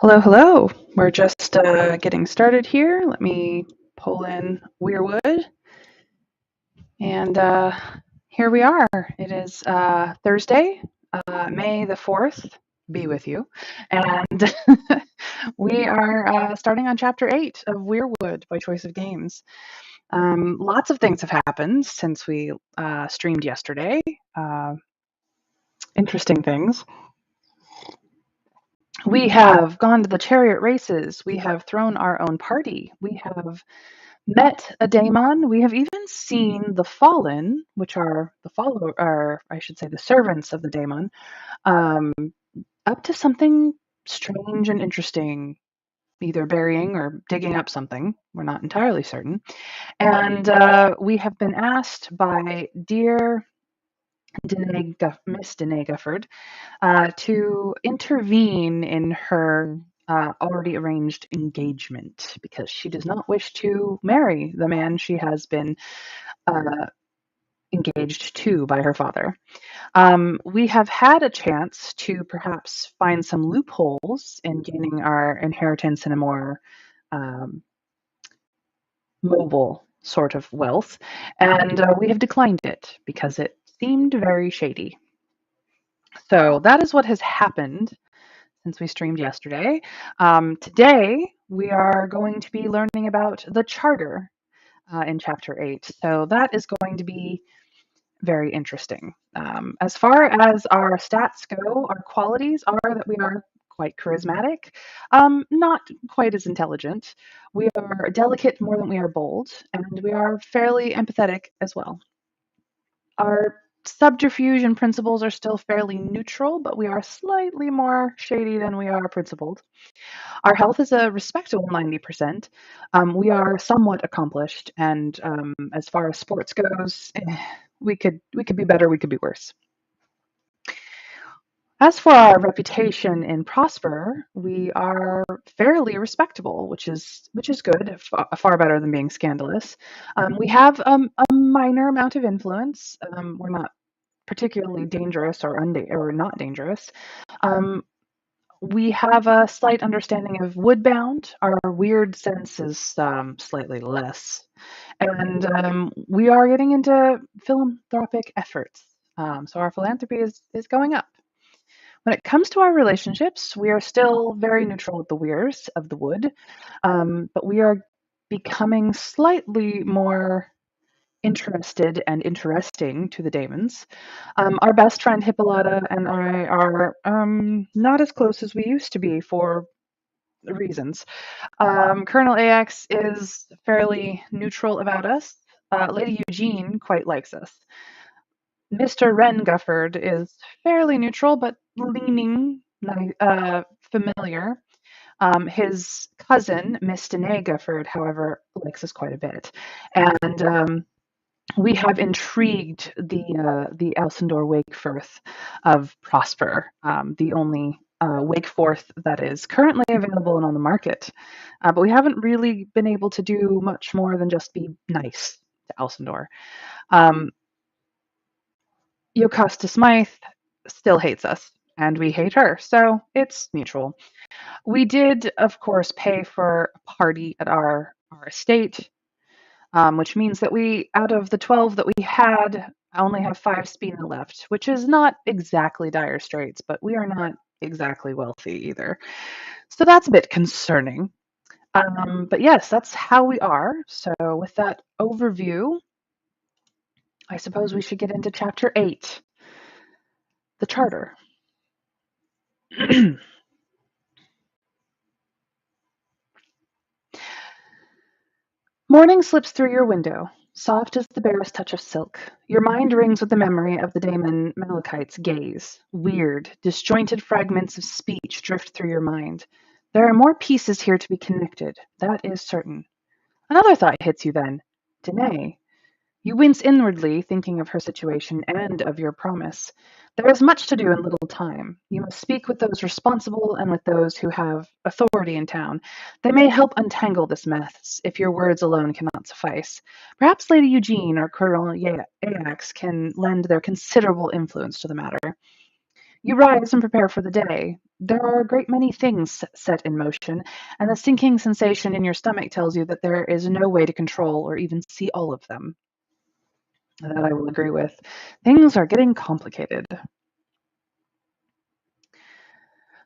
Hello, hello. We're just getting started here. Let me pull in Weyrwood. And here we are. It is Thursday, May the 4th. Be with you. And we are starting on Chapter 8 of Weyrwood by Choice of Games. Lots of things have happened since we streamed yesterday. Interesting things. We have gone to the chariot races. We have thrown our own party. We have met a daemon. We have even seen the fallen, which are I should say, the servants of the daemon, um, up to something strange and interesting, either burying or digging up something. We're not entirely certain. And we have been asked by dear Miss Danae Gufford to intervene in her already arranged engagement because she does not wish to marry the man she has been uh, engaged to by her father. We have had a chance to perhaps find some loopholes in gaining our inheritance in a more um, mobile sort of wealth, and we have declined it because it seemed very shady. So that is what has happened since we streamed yesterday. Today, we are going to be learning about the charter in Chapter 8. So that is going to be very interesting. As far as our stats go, our qualities are that we are quite charismatic, not quite as intelligent. We are delicate more than we are bold, and we are fairly empathetic as well. Our subterfuge and principles are still fairly neutral, but we are slightly more shady than we are principled. Our health is a respectable 90%. We are somewhat accomplished, and as far as sports goes, we could be better, we could be worse. As for our reputation in Prosper, we are fairly respectable, which is good, far better than being scandalous. We have a minor amount of influence. We're not particularly dangerous or not dangerous. Um, we have a slight understanding of woodbound. Our weird sense is slightly less. And we are getting into philanthropic efforts. So our philanthropy is going up. When it comes to our relationships, we are still very neutral with the weirs of the wood, but we are becoming slightly more interested and interesting to the daemons. Our best friend Hippolyta and I are not as close as we used to be for reasons. Colonel AX is fairly neutral about us. Lady Eugene quite likes us. Mr. Wren Gufford is fairly neutral but leaning familiar. His cousin, Miss Danae Gufford, however, likes us quite a bit. And we have intrigued the Elsendor Wakefirth of Prosper, the only Wakeforth that is currently available and on the market. But we haven't really been able to do much more than just be nice to Elsendor. Jocasta Smythe still hates us, and we hate her, so it's mutual. We did, of course, pay for a party at our estate, which means that we, out of the 12 that we had, only have 5 spina left, which is not exactly dire straits, but we are not exactly wealthy either. So that's a bit concerning. But yes, that's how we are. So with that overview, I suppose we should get into Chapter 8, the Charter. Morning slips through your window, soft as the barest touch of silk. Your mind rings with the memory of the daemon Malachite's gaze. Weird, disjointed fragments of speech drift through your mind. There are more pieces here to be connected, that is certain. Another thought hits you then. Danae. You wince inwardly, thinking of her situation and of your promise. There is much to do in little time. You must speak with those responsible and with those who have authority in town. They may help untangle this mess, if your words alone cannot suffice. Perhaps Lady Eugene or Colonel Ajax can lend their considerable influence to the matter. You rise and prepare for the day. There are a great many things set in motion, and the sinking sensation in your stomach tells you that there is no way to control or even see all of them. That I will agree with. Things are getting complicated.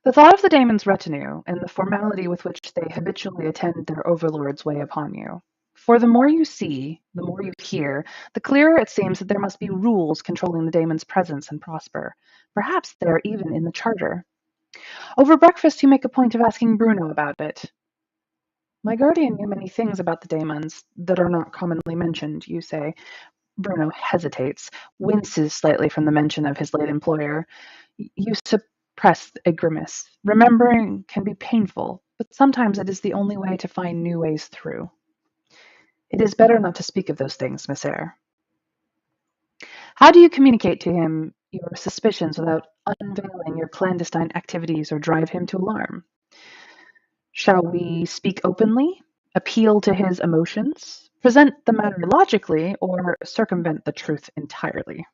The thought of the daemon's retinue, and the formality with which they habitually attend their overlords weigh upon you. For the more you see, the more you hear, the clearer it seems that there must be rules controlling the daemon's presence and prosper. Perhaps they are even in the charter. Over breakfast you make a point of asking Bruno about it. My guardian knew many things about the daemons that are not commonly mentioned, you say. Bruno hesitates, winces slightly from the mention of his late employer. You suppress a grimace. Remembering can be painful, but sometimes it is the only way to find new ways through. It is better not to speak of those things, Miss Eyre. How do you communicate to him your suspicions without unveiling your clandestine activities or drive him to alarm? Shall we speak openly, appeal to his emotions, present the matter logically, or circumvent the truth entirely?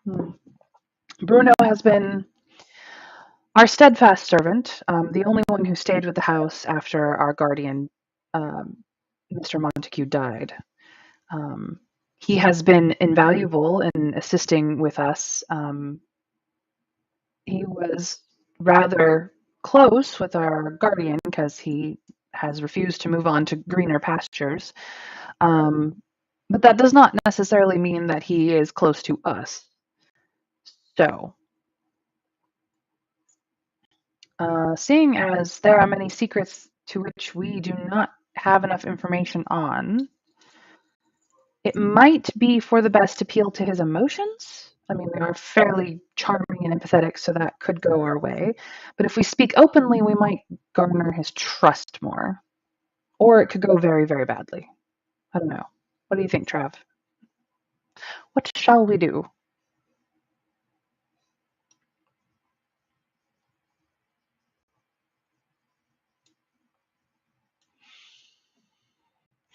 Hmm. Bruno has been our steadfast servant, the only one who stayed with the house after our guardian, um, Mr. Montague, died. Um, he has been invaluable in assisting with us. He was rather close with our guardian because he has refused to move on to greener pastures. Um, but that does not necessarily mean that he is close to us. So, seeing as there are many secrets to which we do not have enough information on, it might be for the best to appeal to his emotions. I mean, we are fairly charming and empathetic, so that could go our way. But if we speak openly, we might garner his trust more. Or it could go very, very badly. I don't know. What do you think, Trav? What shall we do?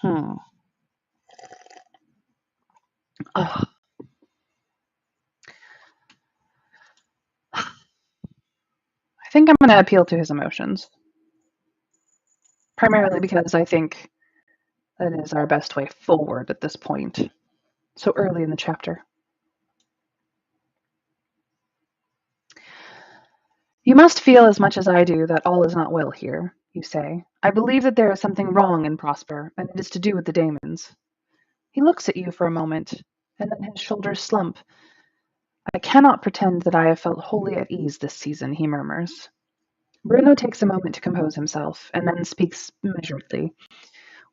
Hmm. Oh, I think I'm going to appeal to his emotions, primarily because I think that is our best way forward at this point, so early in the chapter. You must feel as much as I do that all is not well here, you say. I believe that there is something wrong in Prosper, and it is to do with the Damons. He looks at you for a moment, and then his shoulders slump. I cannot pretend that I have felt wholly at ease this season, he murmurs. Bruno takes a moment to compose himself, and then speaks measuredly.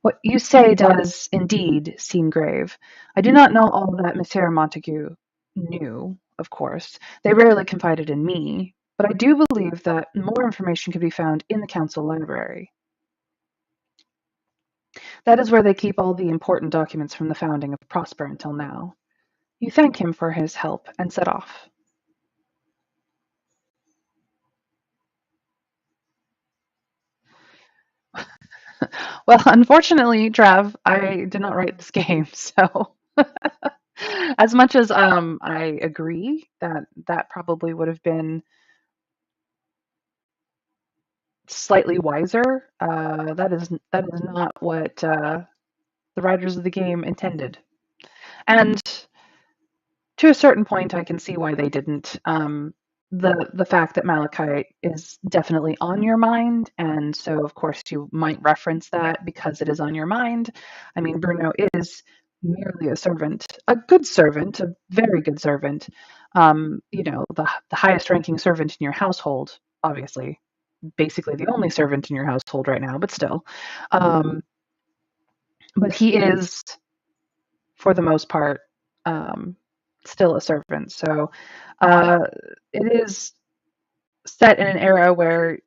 What you say does, indeed, seem grave. I do not know all that Monsieur Montague knew, of course. They rarely confided in me, but I do believe that more information could be found in the council library. That is where they keep all the important documents from the founding of Prosper until now. You thank him for his help and set off. Well, unfortunately, Trav, I did not write this game, so as much as I agree that that probably would have been slightly wiser, that is not what the writers of the game intended. And to a certain point, I can see why they didn't. The fact that Malachite is definitely on your mind, and so of course you might reference that because it is on your mind. I mean, Bruno is merely a servant, a good servant, a very good servant. The highest ranking servant in your household, obviously, basically the only servant in your household right now, but still. Um, but he is, for the most part, um, still a servant. So uh, it is set in an era where,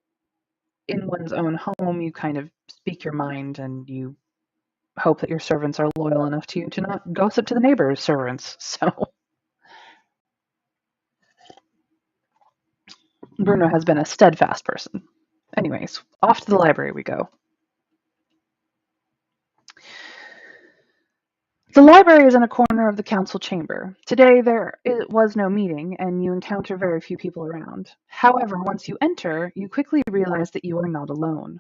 in one's own home, you kind of speak your mind and you hope that your servants are loyal enough to you to not gossip to the neighbors' servants. So Bruno has been a steadfast person. Anyways, off to the library we go. The library is in a corner of the council chamber. Today was no meeting, and you encounter very few people around. However, once you enter, you quickly realize that you are not alone.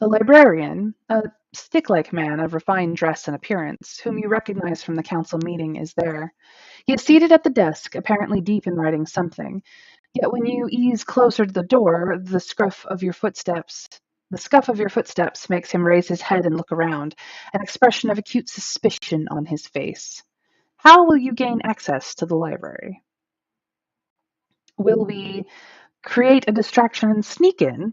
The librarian, a stick-like man of refined dress and appearance, whom you recognize from the council meeting, is there. He is seated at the desk, apparently deep in writing something. Yet when you ease closer to the door, the scuff of your footsteps makes him raise his head and look around, an expression of acute suspicion on his face. How will you gain access to the library? Will we create a distraction and sneak in,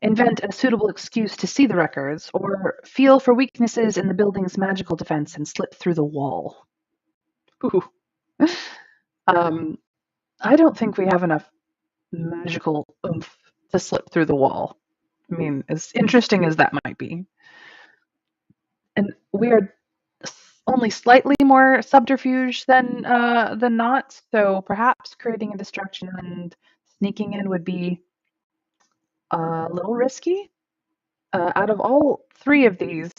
invent a suitable excuse to see the records, or feel for weaknesses in the building's magical defense and slip through the wall? Ooh. Um, I don't think we have enough magical oomph to slip through the wall. I mean, as interesting as that might be. And we are only slightly more subterfuge than not, so perhaps creating a distraction and sneaking in would be a little risky. Out of all three of these,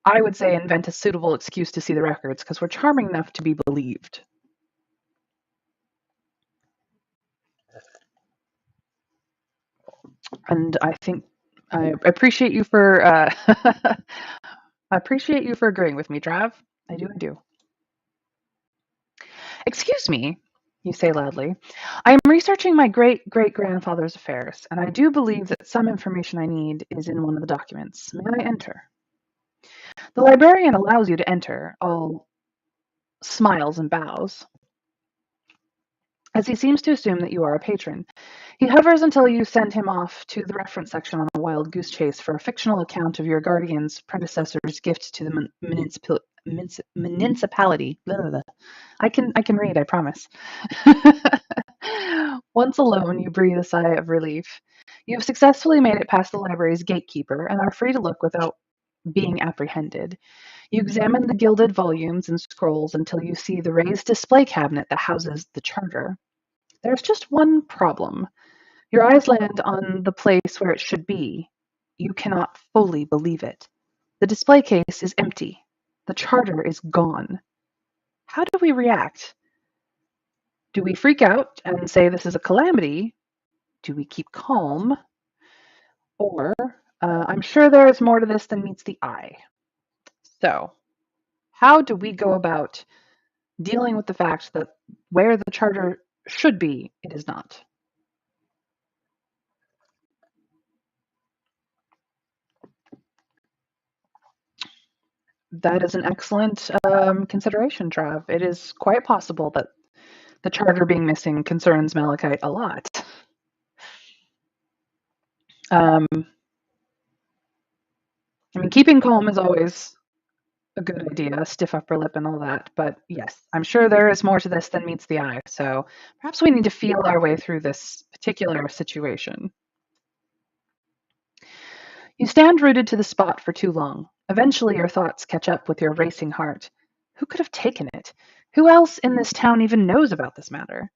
I would say invent a suitable excuse to see the records because we're charming enough to be believed. And I think I appreciate you for I appreciate you for agreeing with me, Trav. I do, I do. Excuse me, you say loudly. I am researching my great great grandfather's affairs, and I do believe that some information I need is in one of the documents. May I enter? The librarian allows you to enter, all smiles and bows, as he seems to assume that you are a patron. He hovers until you send him off to the reference section on a wild goose chase for a fictional account of your guardian's predecessor's gift to the municipality. Blah, blah, blah. I can read, I promise. Once alone, you breathe a sigh of relief. You have successfully made it past the library's gatekeeper and are free to look without being apprehended. You examine the gilded volumes and scrolls until you see the raised display cabinet that houses the charter. There's just one problem. Your eyes land on the place where it should be. You cannot fully believe it. The display case is empty. The charter is gone. How do we react? Do we freak out and say this is a calamity? Do we keep calm? Or, I'm sure there is more to this than meets the eye. So, how do we go about dealing with the fact that where the charter should be, it is not? That is an excellent consideration, Trav. It is quite possible that the charter being missing concerns Malachite a lot. Um, I mean, keeping calm is always a good idea, stiff upper lip and all that. But yes, I'm sure there is more to this than meets the eye. So perhaps we need to feel our way through this particular situation. You stand rooted to the spot for too long. Eventually, your thoughts catch up with your racing heart. Who could have taken it? Who else in this town even knows about this matter?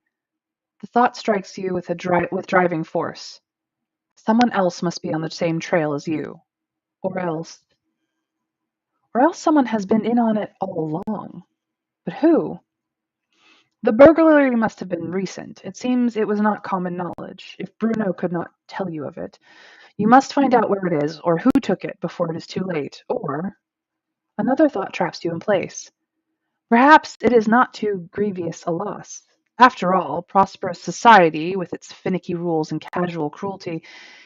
The thought strikes you with with driving force. Someone else must be on the same trail as you, or else, or else someone has been in on it all along. But who? The burglary must have been recent. It seems it was not common knowledge. If Bruno could not tell you of it, you must find out where it is or who took it before it is too late. Or another thought traps you in place. Perhaps it is not too grievous a loss. After all, prosperous society, with its finicky rules and casual cruelty,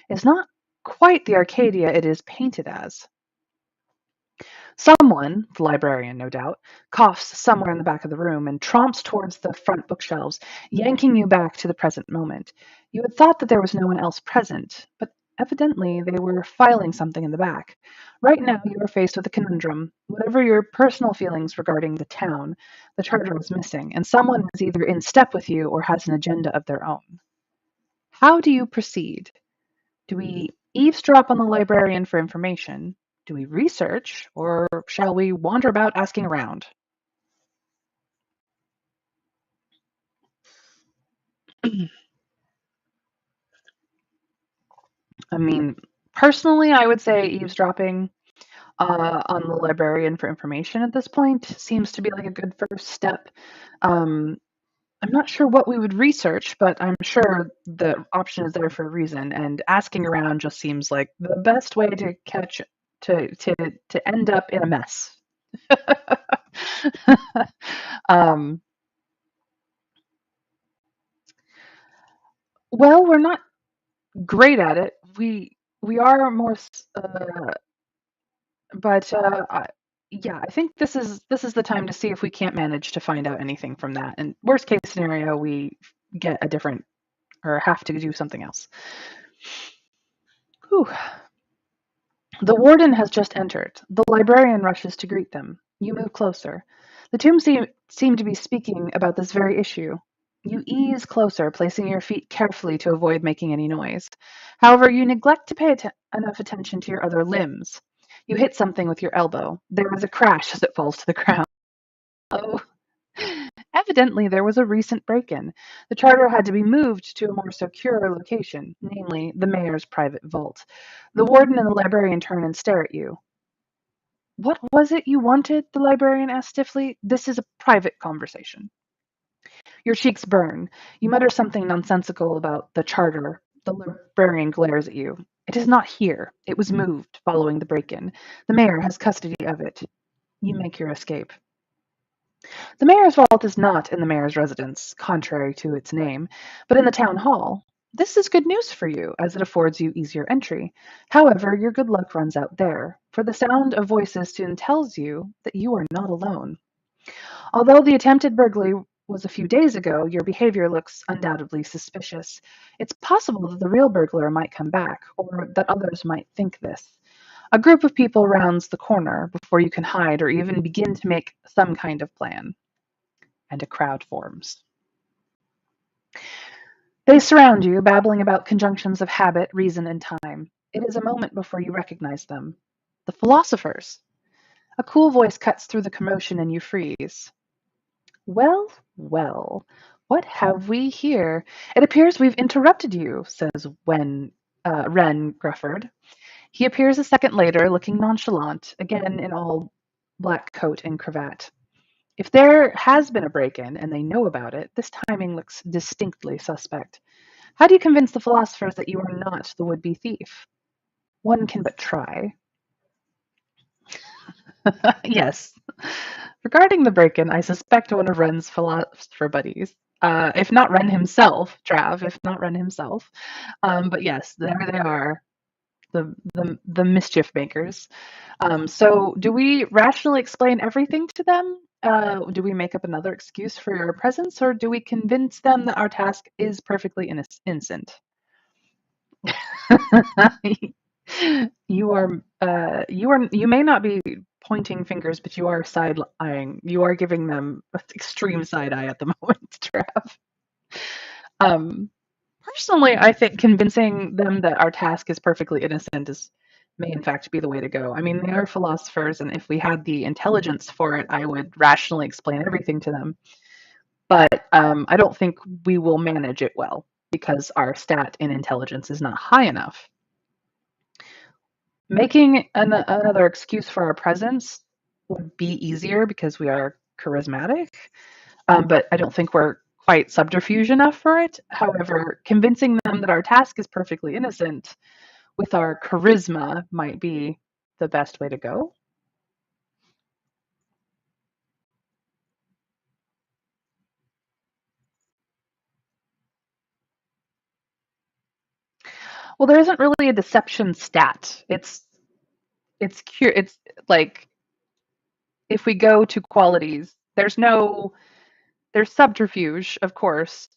is not quite the Arcadia it is painted as. Someone, the librarian no doubt, coughs somewhere in the back of the room and tromps towards the front bookshelves, yanking you back to the present moment. You had thought that there was no one else present, but evidently they were filing something in the back. Right now you are faced with a conundrum. Whatever your personal feelings regarding the town, the charter was missing, and someone is either in step with you or has an agenda of their own. How do you proceed? Do we eavesdrop on the librarian for information? Do we research, or shall we wander about asking around? I mean, personally, I would say eavesdropping. on the librarian for information at this point seems to be like a good first step. Um, I'm not sure what we would research, but I'm sure the option is there for a reason. And asking around just seems like the best way to catch to end up in a mess. um, well, we're not great at it. We are more, but yeah, I think this is the time to see if we can't manage to find out anything from that. And worst case scenario, we get a different or have to do something else. Whew. The warden has just entered. The librarian rushes to greet them. You move closer. The two seem to be speaking about this very issue. You ease closer, placing your feet carefully to avoid making any noise. However, you neglect to pay enough attention to your other limbs. You hit something with your elbow. There is a crash as it falls to the ground. Oh, evidently there was a recent break-in. The charter had to be moved to a more secure location, namely the mayor's private vault. The warden and the librarian turn and stare at you. What was it you wanted? The librarian asked stiffly. This is a private conversation. Your cheeks burn. You mutter something nonsensical about the charter. The librarian glares at you. It is not here. It was moved following the break-in. The mayor has custody of it. You make your escape. The mayor's vault is not in the mayor's residence, contrary to its name, but in the town hall. This is good news for you, as it affords you easier entry. However, your good luck runs out there, for the sound of voices soon tells you that you are not alone. Although the attempted burglary was a few days ago, your behavior looks undoubtedly suspicious. It's possible that the real burglar might come back, or that others might think this. A group of people rounds the corner before you can hide or even begin to make some kind of plan, and a crowd forms. They surround you, babbling about conjunctions of habit, reason, and time. It is a moment before you recognize them. The philosophers. A cool voice cuts through the commotion and you freeze. Well, well, what have we here? It appears we've interrupted you, says Wren Grufford. He appears a second later, looking nonchalant, again in all black coat and cravat. If there has been a break-in and they know about it, this timing looks distinctly suspect. How do you convince the philosophers that you are not the would-be thief? One can but try. Yes. Regarding the break-in, I suspect one of Ren's philosopher buddies. If not Ren himself, Trav, if not Ren himself. But yes, there they are, the mischief makers. So do we rationally explain everything to them? Do we make up another excuse for your presence, or do we convince them that our task is perfectly innocent? You may not be pointing fingers, but you are side eyeing. You are giving them extreme side eye at the moment, Trav. Um, Personally, I think convincing them that our task is perfectly innocent is may in fact be the way to go. I mean, they are philosophers, and if we had the intelligence for it, I would rationally explain everything to them. But I don't think we will manage it well because our stat in intelligence is not high enough. Making another excuse for our presence would be easier because we are charismatic, but I don't think we're quite subterfuge enough for it. However, convincing them that our task is perfectly innocent with our charisma might be the best way to go. Well, there isn't really a deception stat. It's like if we go to qualities, there's subterfuge, of course,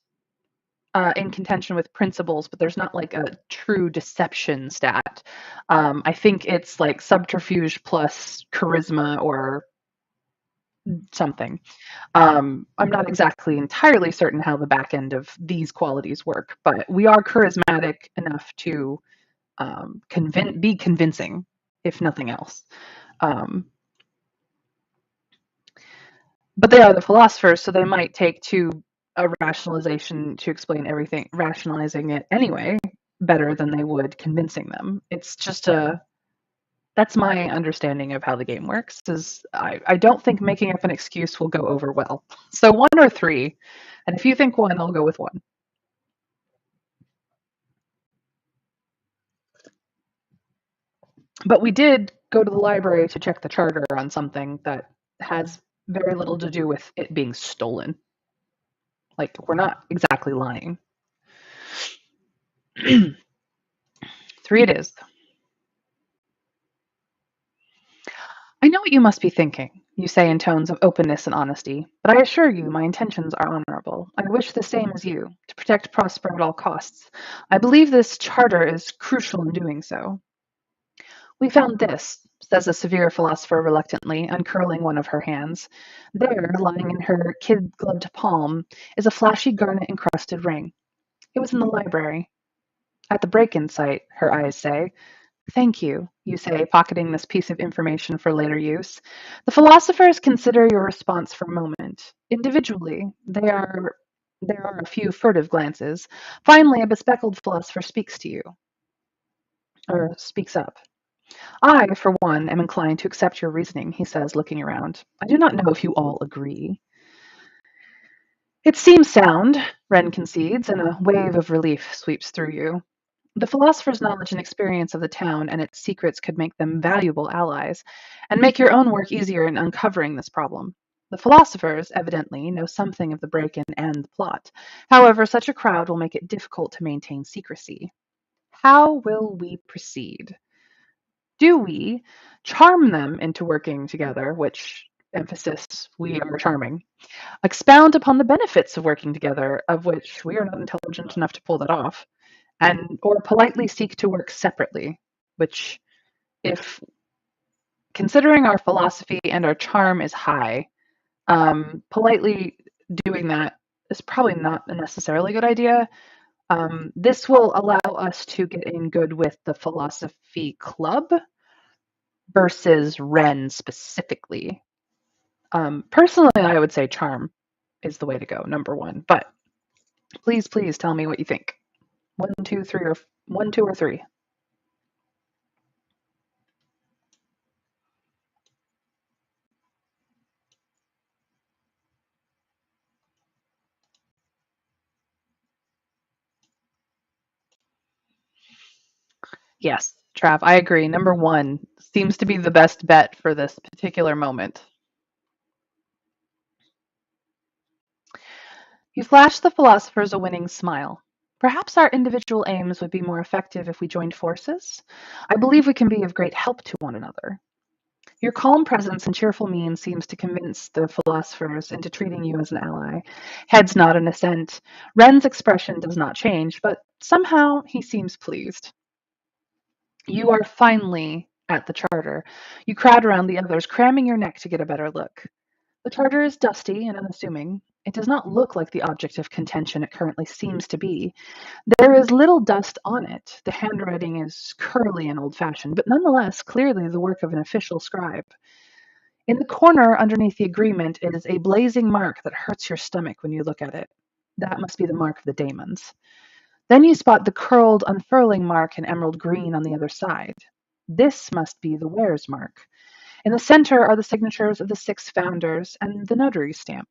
in contention with principles, but there's not like a true deception stat. I think it's like subterfuge plus charisma or something. I'm not exactly entirely certain how the back end of these qualities work, but we are charismatic enough to be convincing, if nothing else. Um, but they are the philosophers, so they might take to a rationalization to explain everything, rationalizing it anyway, better than they would convincing them. It's just a That's my understanding of how the game works. Is I don't think making up an excuse will go over well. So one or three, and if you think one, I'll go with one. But we did go to the library to check the charter on something that has very little to do with it being stolen. Like, we're not exactly lying. Three it is. I know what you must be thinking, you say in tones of openness and honesty, but I assure you my intentions are honorable. I wish the same as you, to protect Prosper at all costs. I believe this charter is crucial in doing so. We found this, says the severe philosopher reluctantly, uncurling one of her hands. There, lying in her kid gloved palm, is a flashy garnet encrusted ring. It was in the library. At the break in site, her eyes say. Thank you, you say, pocketing this piece of information for later use. The philosophers consider your response for a moment. Individually, there are a few furtive glances. Finally, a bespectacled philosopher speaks to you, or speaks up. I, for one, am inclined to accept your reasoning, he says, looking around. I do not know if you all agree. It seems sound, Wren concedes, and a wave of relief sweeps through you. The philosopher's knowledge and experience of the town and its secrets could make them valuable allies, and make your own work easier in uncovering this problem. The philosophers, evidently, know something of the break in and the plot. However, such a crowd will make it difficult to maintain secrecy. How will we proceed? Do we charm them into working together, which emphasis we are charming, expound upon the benefits of working together, of which we are not intelligent enough to pull that off, and or politely seek to work separately, which, if considering our philosophy and our charm is high, politely doing that is probably not a necessarily good idea. This will allow us to get in good with the philosophy club versus Ren specifically. Personally, I would say charm is the way to go, number one. But please tell me what you think. One, two, three, or one, two, or three. Yes, Trav, I agree. Number one seems to be the best bet for this particular moment. You flash the philosophers a winning smile. Perhaps our individual aims would be more effective if we joined forces. I believe we can be of great help to one another. Your calm presence and cheerful mien seems to convince the philosophers into treating you as an ally. Heads nod in assent. Ren's expression does not change, but somehow he seems pleased. You are finally at the charter. You crowd around the others, cramming your neck to get a better look. The charter is dusty and unassuming. It does not look like the object of contention it currently seems to be. There is little dust on it. The handwriting is curly and old fashioned, but nonetheless clearly the work of an official scribe. In the corner underneath the agreement is a blazing mark that hurts your stomach when you look at it. That must be the mark of the daemons. Then you spot the curled, unfurling mark in emerald green on the other side. This must be the wearer's mark. In the center are the signatures of the 6 founders and the notary stamp.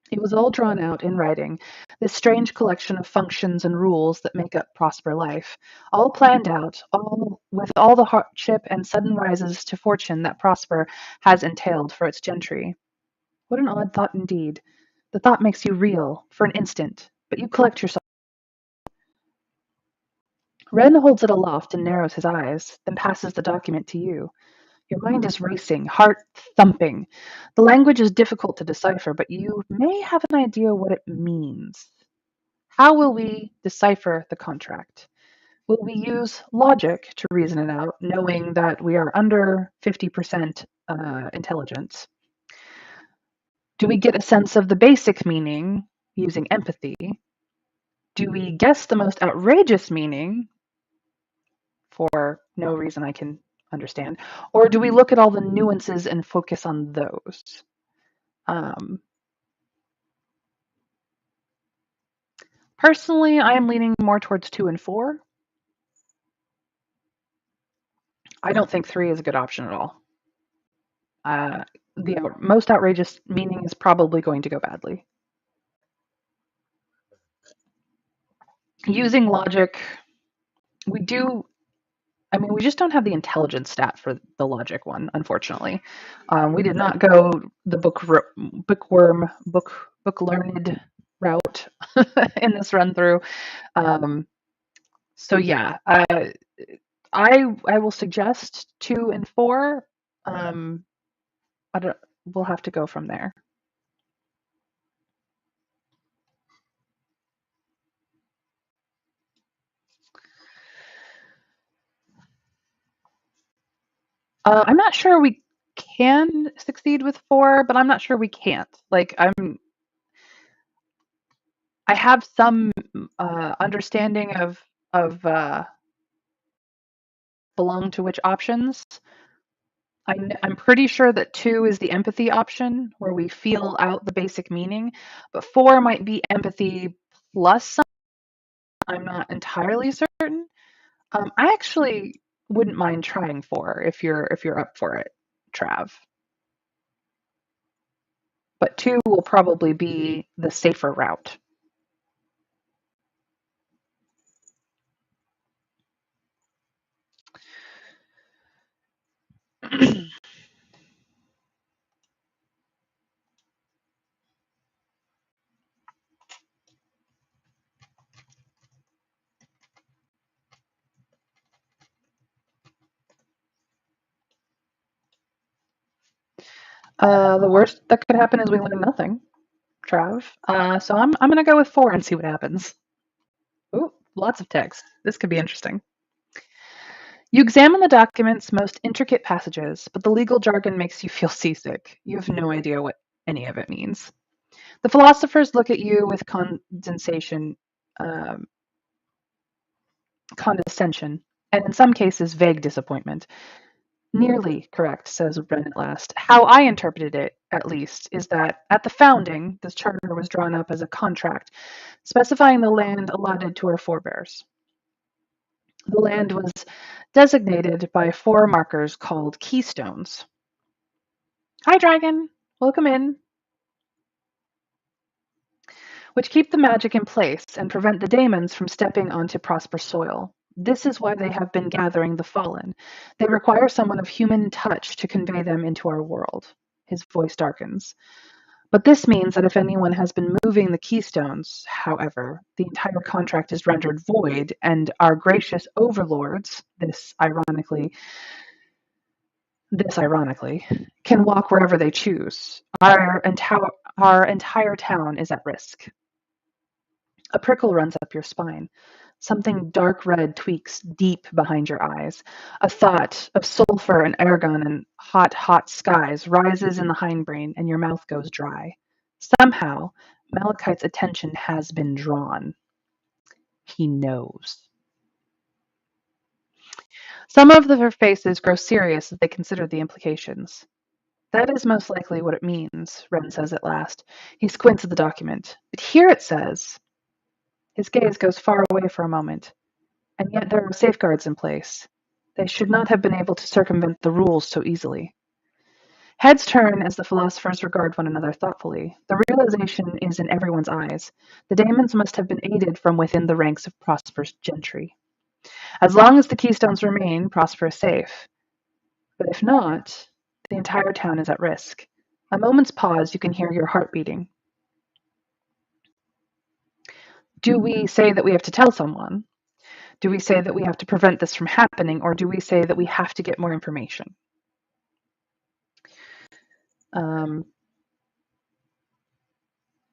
It was all drawn out in writing, this strange collection of functions and rules that make up Prosper life, all planned out, all with all the hardship and sudden rises to fortune that Prosper has entailed for its gentry. What an odd thought indeed. The thought makes you reel for an instant, but you collect yourself. Wren holds it aloft and narrows his eyes, then passes the document to you. Your mind is racing, heart thumping. The language is difficult to decipher, but you may have an idea what it means. How will we decipher the contract? Will we use logic to reason it out, knowing that we are under 50% intelligence? Do we get a sense of the basic meaning using empathy? Do we guess the most outrageous meaning for no reason I can understand? Or do we look at all the nuances and focus on those? Um, Personally, I am leaning more towards 2 and 4. I don't think 3 is a good option at all. The most outrageous meaning is probably going to go badly. Using logic, we do. I mean, we just don't have the intelligence stat for the logic one, unfortunately. We did not go the book learned route in this run through. Um, so yeah, I will suggest 2 and 4. Um, I don't. We'll have to go from there. I'm not sure we can succeed with 4, but I'm not sure we can't. Like I have some understanding of belong to which options. I'm pretty sure that 2 is the empathy option where we feel out the basic meaning, but 4 might be empathy plus some. I'm not entirely certain. I actually wouldn't mind trying 4 if you're up for it, Trav. But 2 will probably be the safer route. The worst that could happen is we learn nothing, Trav. So I'm gonna go with 4 and see what happens. Ooh, lots of text. This could be interesting. You examine the document's most intricate passages, but the legal jargon makes you feel seasick. You have no idea what any of it means. The philosophers look at you with um, condescension, and in some cases, vague disappointment. Nearly correct, says Wren at last. How I interpreted it, at least, is that at the founding, this charter was drawn up as a contract specifying the land allotted to our forebears. The land was designated by 4 markers called keystones. Hi, Dragon. Welcome in. Which keep the magic in place and prevent the daemons from stepping onto Prosper soil. This is why they have been gathering the fallen. They require someone of human touch to convey them into our world. His voice darkens. But this means that if anyone has been moving the keystones, however, the entire contract is rendered void, and our gracious overlords, this ironically, can walk wherever they choose. Our entire town is at risk. A prickle runs up your spine. Something dark red tweaks deep behind your eyes. A thought of sulfur and argon and hot, hot skies rises in the hindbrain, and your mouth goes dry. Somehow, Malachite's attention has been drawn. He knows. Some of their faces grow serious as they consider the implications. That is most likely what it means, Wren says at last. He squints at the document. But here it says. His gaze goes far away for a moment. And yet there are safeguards in place. They should not have been able to circumvent the rules so easily. Heads turn as the philosophers regard one another thoughtfully. The realization is in everyone's eyes. The daemons must have been aided from within the ranks of Prosper's gentry. As long as the keystones remain, Prosper is safe. But if not, the entire town is at risk. A moment's pause, you can hear your heart beating. Do we say that we have to tell someone? Do we say that we have to prevent this from happening, or do we say that we have to get more information?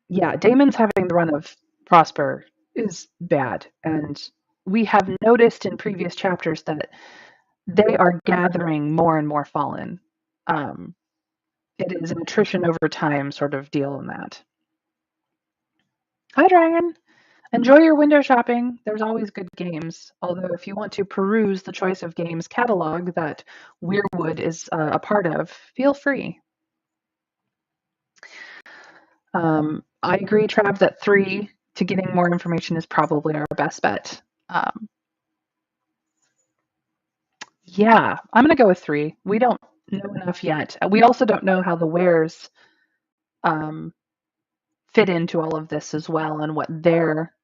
Yeah, Damon's having the run of Prosper is bad, and we have noticed in previous chapters that they are gathering more and more fallen. It is an attrition over time sort of deal in that. Hi, Dragon. Enjoy your window shopping. There's always good games. Although, if you want to peruse the choice of games catalog that Weyrwood is a part of, feel free. I agree, Trav, that 3 to getting more information is probably our best bet. Yeah, I'm gonna go with three. We don't know enough yet. We also don't know how the wares um, fit into all of this as well, and what their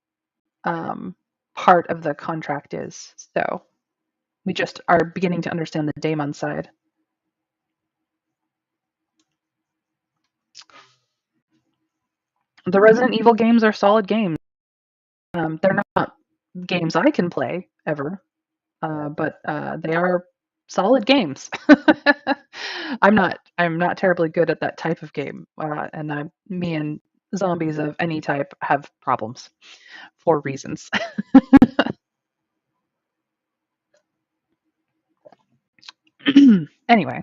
um, part of the contract is. So we just are beginning to understand the Daemon side. The Resident Evil games are solid games. They're not games I can play ever, but they are solid games. I'm not terribly good at that type of game, and me and zombies of any type have problems for reasons. Anyway,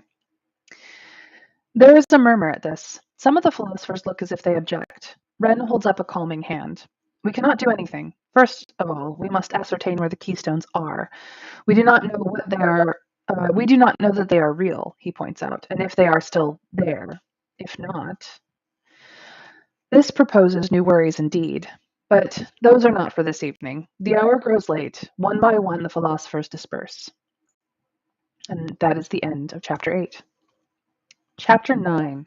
there is a murmur at this. Some of the philosophers look as if they object. Ren holds up a calming hand. We cannot do anything. First of all, we must ascertain where the keystones are. We do not know what they are. We do not know that they are real, he points out, and if they are still there. If not, this proposes new worries indeed. But those are not for this evening. The hour grows late. One by one, the philosophers disperse. And that is the end of chapter 8. Chapter 9.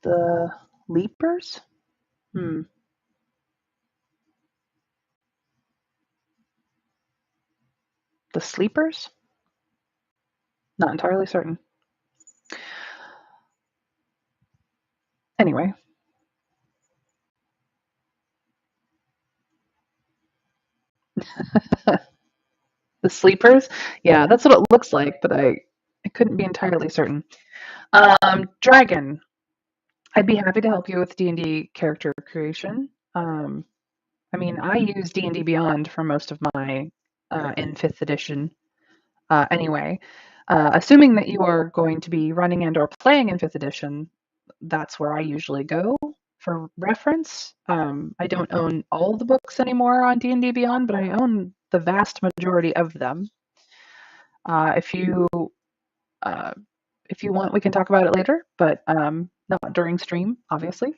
The Leapers? Hmm. The Sleepers? Not entirely certain. Anyway, the Sleepers? Yeah, that's what it looks like, but I couldn't be entirely certain. Dragon. I'd be happy to help you with D&D character creation. I mean, I use D&D Beyond for most of my in 5th edition anyway. Assuming that you are going to be running and or playing in 5th edition, that's where I usually go for reference. I don't own all the books anymore on D&D Beyond, but I own the vast majority of them. Uh, if you uh, if you want, we can talk about it later, but not during stream, obviously.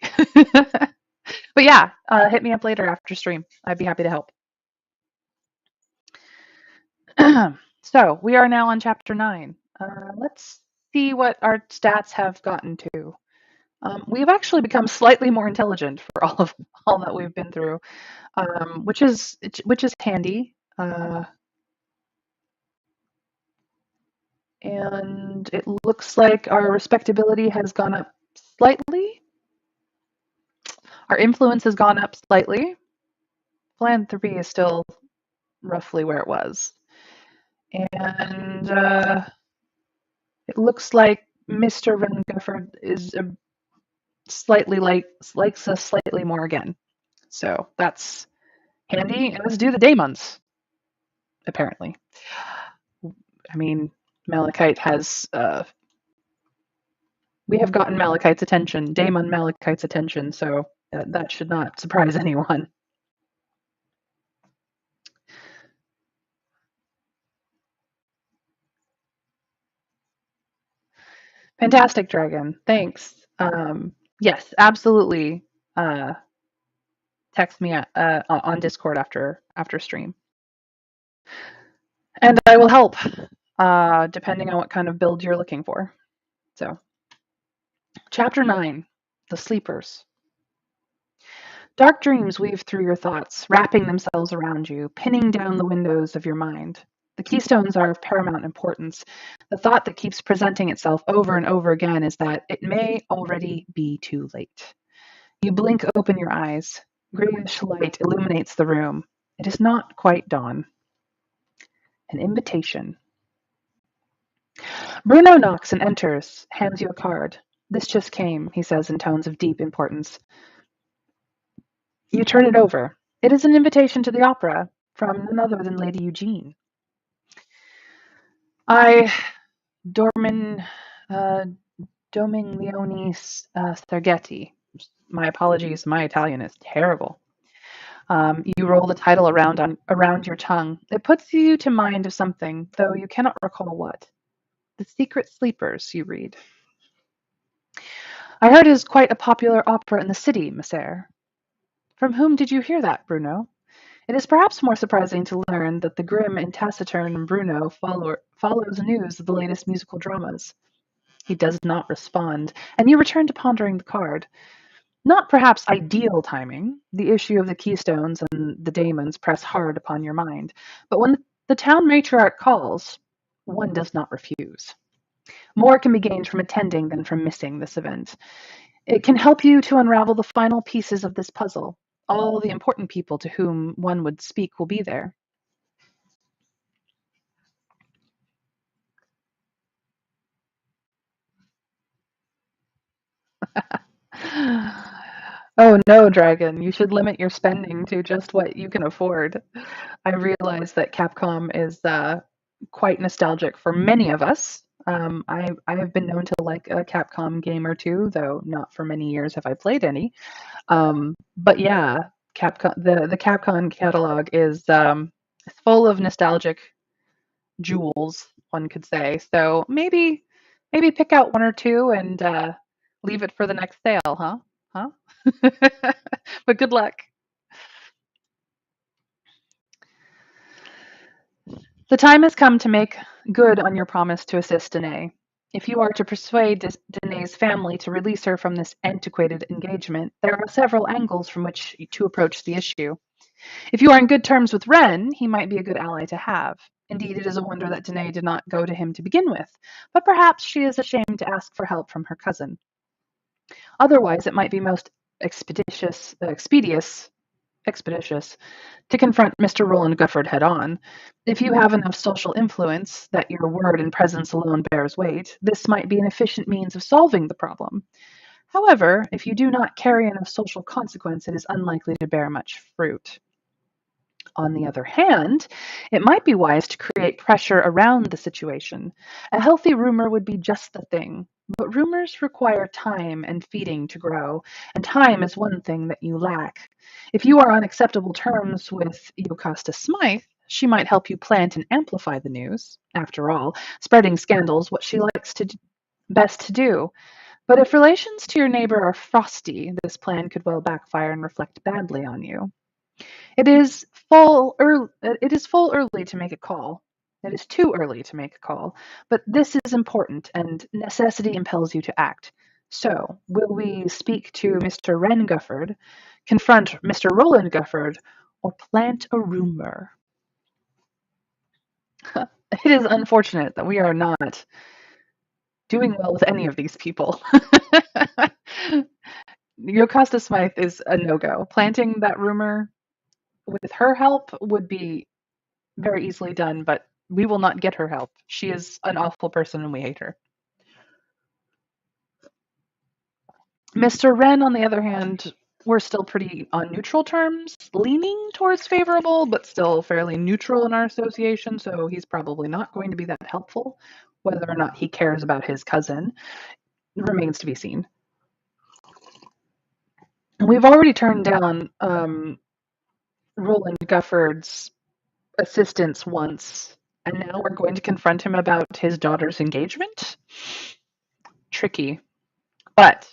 But yeah, hit me up later after stream. I'd be happy to help. So we are now on chapter 9. Let's see what our stats have gotten to. We've actually become slightly more intelligent for all that we've been through, which is handy. And it looks like our respectability has gone up slightly. Our influence has gone up slightly. Philanthropy is still roughly where it was. And it looks like Mr. Van Gufford is slightly likes us slightly more again. So that's handy. And let's do the daemons, apparently. I mean, Malachite has we have gotten Malachite's attention, Daemon Malachite's attention, so that should not surprise anyone. Fantastic, Dragon. Thanks. Yes, absolutely. Text me on Discord after stream, and I will help, depending on what kind of build you're looking for. So, Chapter 9: The Sleepers. Dark dreams weave through your thoughts, wrapping themselves around you, pinning down the windows of your mind. The keystones are of paramount importance. The thought that keeps presenting itself over and over again is that it may already be too late. You blink open your eyes. Grayish light illuminates the room. It is not quite dawn. An invitation. Bruno knocks and enters, hands you a card. This just came, he says in tones of deep importance. You turn it over. It is an invitation to the opera from none other than Lady Eugene. I, Dormin, uh, Domiglione Starghetti. My apologies, my Italian is terrible. You roll the title around your tongue. It puts you to mind of something, though you cannot recall what. The Secret Sleepers, you read. I heard it is quite a popular opera in the city, Messer. From whom did you hear that, Bruno? It is perhaps more surprising to learn that the grim and taciturn Bruno follows news of the latest musical dramas. He does not respond, and you return to pondering the card. Not perhaps ideal timing. The issue of the Keystones and the Daemons press hard upon your mind. But when the town matriarch calls, one does not refuse. More can be gained from attending than from missing this event. It can help you to unravel the final pieces of this puzzle. All the important people to whom one would speak will be there. Oh no, Dragon, you should limit your spending to just what you can afford. I realize that Capcom is quite nostalgic for many of us. I have been known to like a Capcom game or two, though not for many years have I played any. But yeah, Capcom the Capcom catalog is full of nostalgic jewels, one could say. So maybe pick out one or two and leave it for the next sale, huh? Huh? But good luck. The time has come to make good on your promise to assist Danae. If you are to persuade Danae's family to release her from this antiquated engagement, there are several angles from which to approach the issue. If you are in good terms with Ren, he might be a good ally to have. Indeed, it is a wonder that Danae did not go to him to begin with, but perhaps she is ashamed to ask for help from her cousin. Otherwise, it might be most expeditious to confront Mr. Roland Gufford head on. If you have enough social influence that your word and presence alone bears weight, this might be an efficient means of solving the problem. However, if you do not carry enough social consequence, it is unlikely to bear much fruit. On the other hand, it might be wise to create pressure around the situation. A healthy rumor would be just the thing. But rumors require time and feeding to grow, and time is one thing that you lack. If you are on acceptable terms with Yocasta Smythe, she might help you plant and amplify the news. After all, spreading scandals what she likes best to do. But if relations to your neighbor are frosty, this plan could well backfire and reflect badly on you. It is full early to make a call. It is too early to make a call, but this is important and necessity impels you to act. So, will we speak to Mr. Wren Gufford, confront Mr. Roland Gufford, or plant a rumor? It is unfortunate that we are not doing well with any of these people. Yocasta Smythe is a no-go. Planting that rumor with her help would be very easily done, but we will not get her help. She is an awful person and we hate her. Mr. Wren, on the other hand, we're still pretty on neutral terms, leaning towards favorable, but still fairly neutral in our association, so he's probably not going to be that helpful. Whether or not he cares about his cousin remains to be seen. We've already turned down Roland Gufford's assistance once, and now we're going to confront him about his daughter's engagement? Tricky. But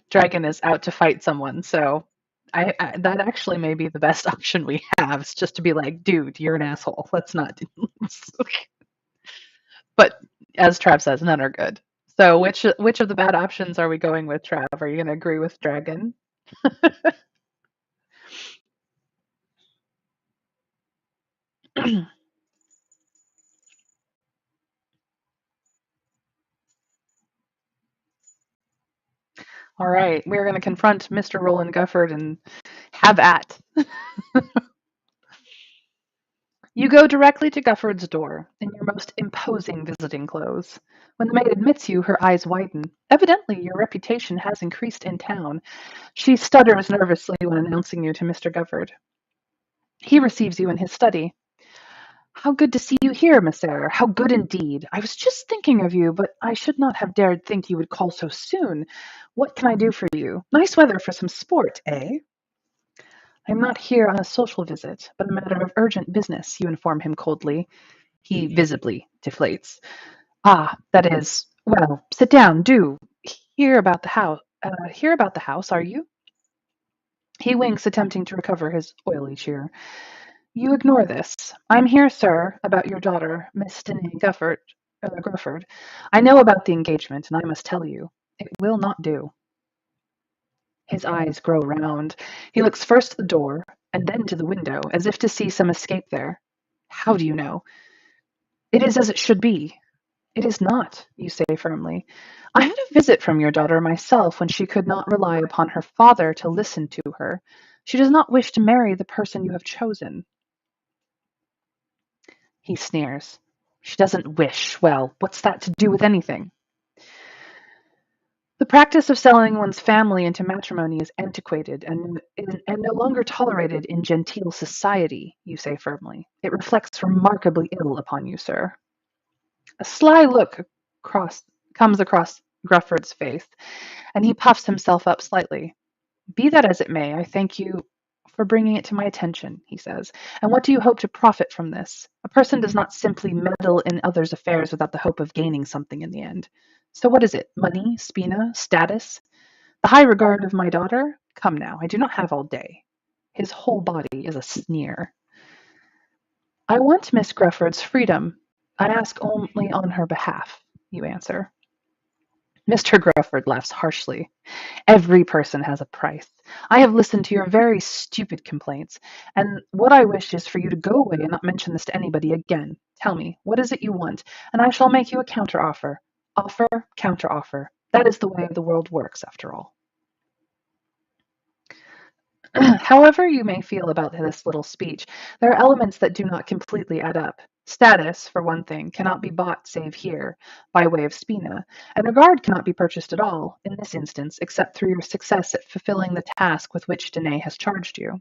Dragon is out to fight someone, so that actually may be the best option we have, is just to be like, dude, you're an asshole. Let's not do this. But as Trav says, none are good. So which of the bad options are we going with, Trav? Are you going to agree with Dragon? All right, we're going to confront Mr. Roland Gufford and have at. You go directly to Gufford's door, in your most imposing visiting clothes. When the maid admits you, her eyes widen. Evidently, your reputation has increased in town. She stutters nervously when announcing you to Mr. Gufford. He receives you in his study. How good to see you here, Miss Eyre. How good indeed. I was just thinking of you, but I should not have dared think you would call so soon. What can I do for you? Nice weather for some sport, eh? I am not here on a social visit, but a matter of urgent business, you inform him coldly. He visibly deflates. Ah, that is, well, sit down, do. Hear about the house, are you? He winks, attempting to recover his oily cheer. You ignore this. I'm here, sir, about your daughter, Miss Danae Grufford. I know about the engagement, and I must tell you, it will not do. His eyes grow round. He looks first at the door, and then to the window, as if to see some escape there. How do you know? It is as it should be. It is not, you say firmly. I had a visit from your daughter myself when she could not rely upon her father to listen to her. She does not wish to marry the person you have chosen. He sneers. She doesn't wish. Well, what's that to do with anything? The practice of selling one's family into matrimony is antiquated and no longer tolerated in genteel society, you say firmly. It reflects remarkably ill upon you, sir. A sly look across, comes across Grufford's face, and he puffs himself up slightly. Be that as it may, I thank you for bringing it to my attention, he says. And what do you hope to profit from this? A person does not simply meddle in others' affairs without the hope of gaining something in the end. So what is it? Money, spina, status? The high regard of my daughter? Come now, I do not have all day. His whole body is a sneer. I want Miss Grufford's freedom. I ask only on her behalf, you answer. Mr. Grufford laughs harshly. Every person has a price. I have listened to your very stupid complaints, and what I wish is for you to go away and not mention this to anybody again. Tell me, what is it you want, and I shall make you a counteroffer. Offer, counteroffer. That is the way the world works, after all. However you may feel about this little speech, there are elements that do not completely add up. Status, for one thing, cannot be bought save here, by way of spina, and regard cannot be purchased at all, in this instance, except through your success at fulfilling the task with which Danae has charged you.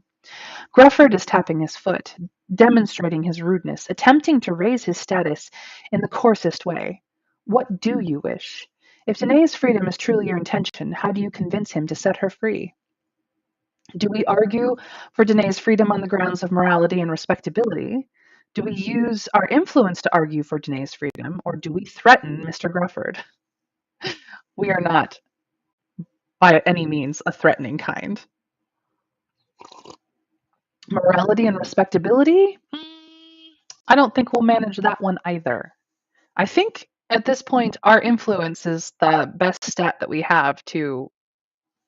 Grufford is tapping his foot, demonstrating his rudeness, attempting to raise his status in the coarsest way. What do you wish? If Danae's freedom is truly your intention, how do you convince him to set her free? Do we argue for Danae's freedom on the grounds of morality and respectability? Do we use our influence to argue for Danae's freedom, or do we threaten Mr. Grufford? We are not, by any means, a threatening kind. Morality and respectability? I don't think we'll manage that one either. I think at this point, our influence is the best stat that we have to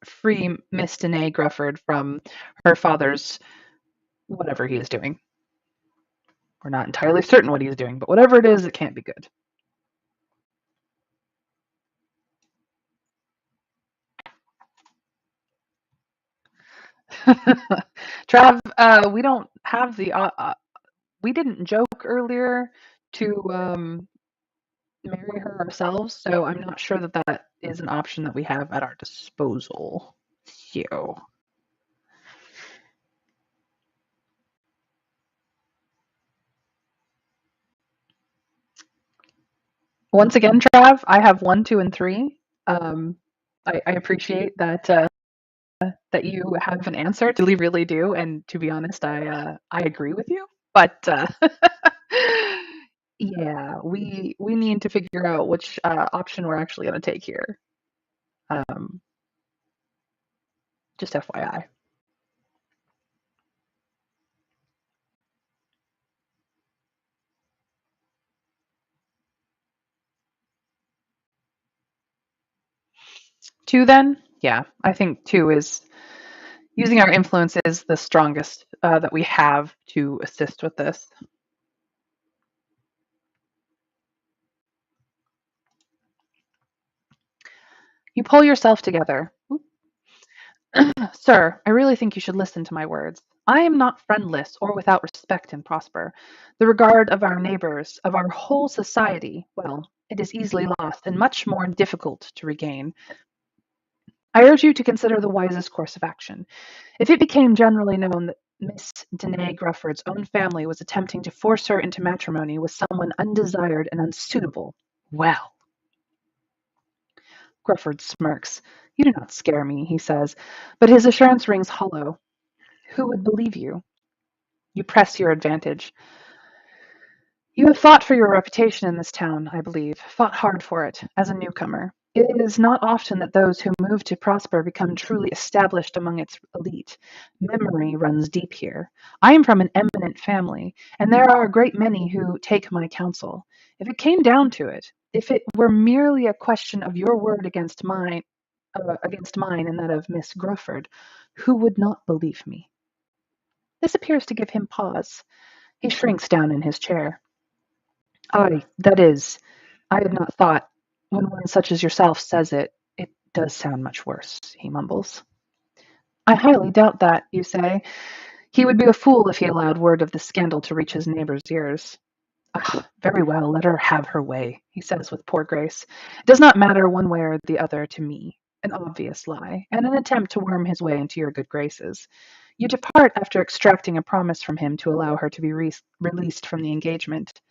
free Miss Danae Grufford from her father's whatever he is doing. We're not entirely certain what he's doing, but whatever it is, it can't be good. Trav, we don't have the. We didn't joke earlier to marry her ourselves, so I'm not sure that that is an option that we have at our disposal. So. Once again, Trav, I have 1, 2, and 3. I appreciate that you have an answer. To really do, and to be honest, I agree with you. But yeah, we need to figure out which option we're actually going to take here. Um, just FYI. Two, then? Yeah, I think two is using our influence is the strongest that we have to assist with this. You pull yourself together. Sir, I really think you should listen to my words. I am not friendless or without respect and Prosper. The regard of our neighbors, of our whole society, well, it is easily lost and much more difficult to regain. I urge you to consider the wisest course of action. If it became generally known that Miss Danae Grufford's own family was attempting to force her into matrimony with someone undesired and unsuitable, well, Grufford smirks. You do not scare me, he says, but his assurance rings hollow. Who would believe you? You press your advantage. You have fought for your reputation in this town, I believe, fought hard for it, as a newcomer. It is not often that those who move to prosper become truly established among its elite. Memory runs deep here. I am from an eminent family, and there are a great many who take my counsel. If it came down to it, if it were merely a question of your word against mine and that of Miss Grufford, who would not believe me? This appears to give him pause. He shrinks down in his chair. That is, I had not thought. When one such as yourself says it, it does sound much worse, he mumbles. I highly doubt that, you say. He would be a fool if he allowed word of this scandal to reach his neighbor's ears. Ah, very well, let her have her way, he says with poor grace. It does not matter one way or the other to me. An obvious lie, and an attempt to worm his way into your good graces. You depart after extracting a promise from him to allow her to be released from the engagement.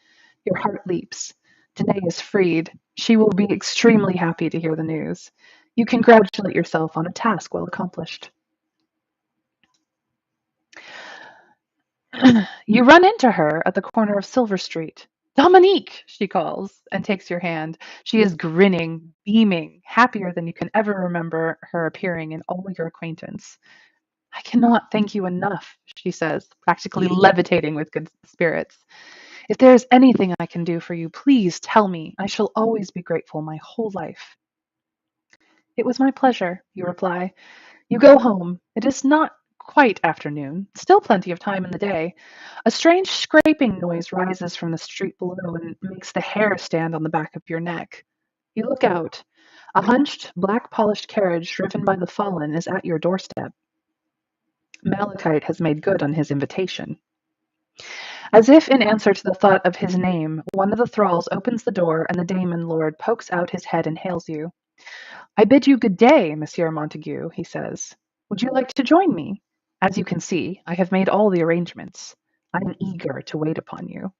Your heart leaps. Danae is freed. She will be extremely happy to hear the news. You congratulate yourself on a task well accomplished. You run into her at the corner of Silver Street. Dominique, she calls and takes your hand. She is grinning, beaming, happier than you can ever remember her appearing in all your acquaintance. I cannot thank you enough, she says, practically levitating with good spirits. If there is anything I can do for you, please tell me. I shall always be grateful my whole life. It was my pleasure, you reply. You go home. It is not quite afternoon, still plenty of time in the day. A strange scraping noise rises from the street below and makes the hair stand on the back of your neck. You look out. A hunched, black polished carriage driven by the fallen is at your doorstep. Malachite has made good on his invitation. As if in answer to the thought of his name, one of the thralls opens the door and the Damon Lord pokes out his head and hails you. I bid you good day, Monsieur Montague, he says. Would you like to join me? As you can see, I have made all the arrangements. I am eager to wait upon you.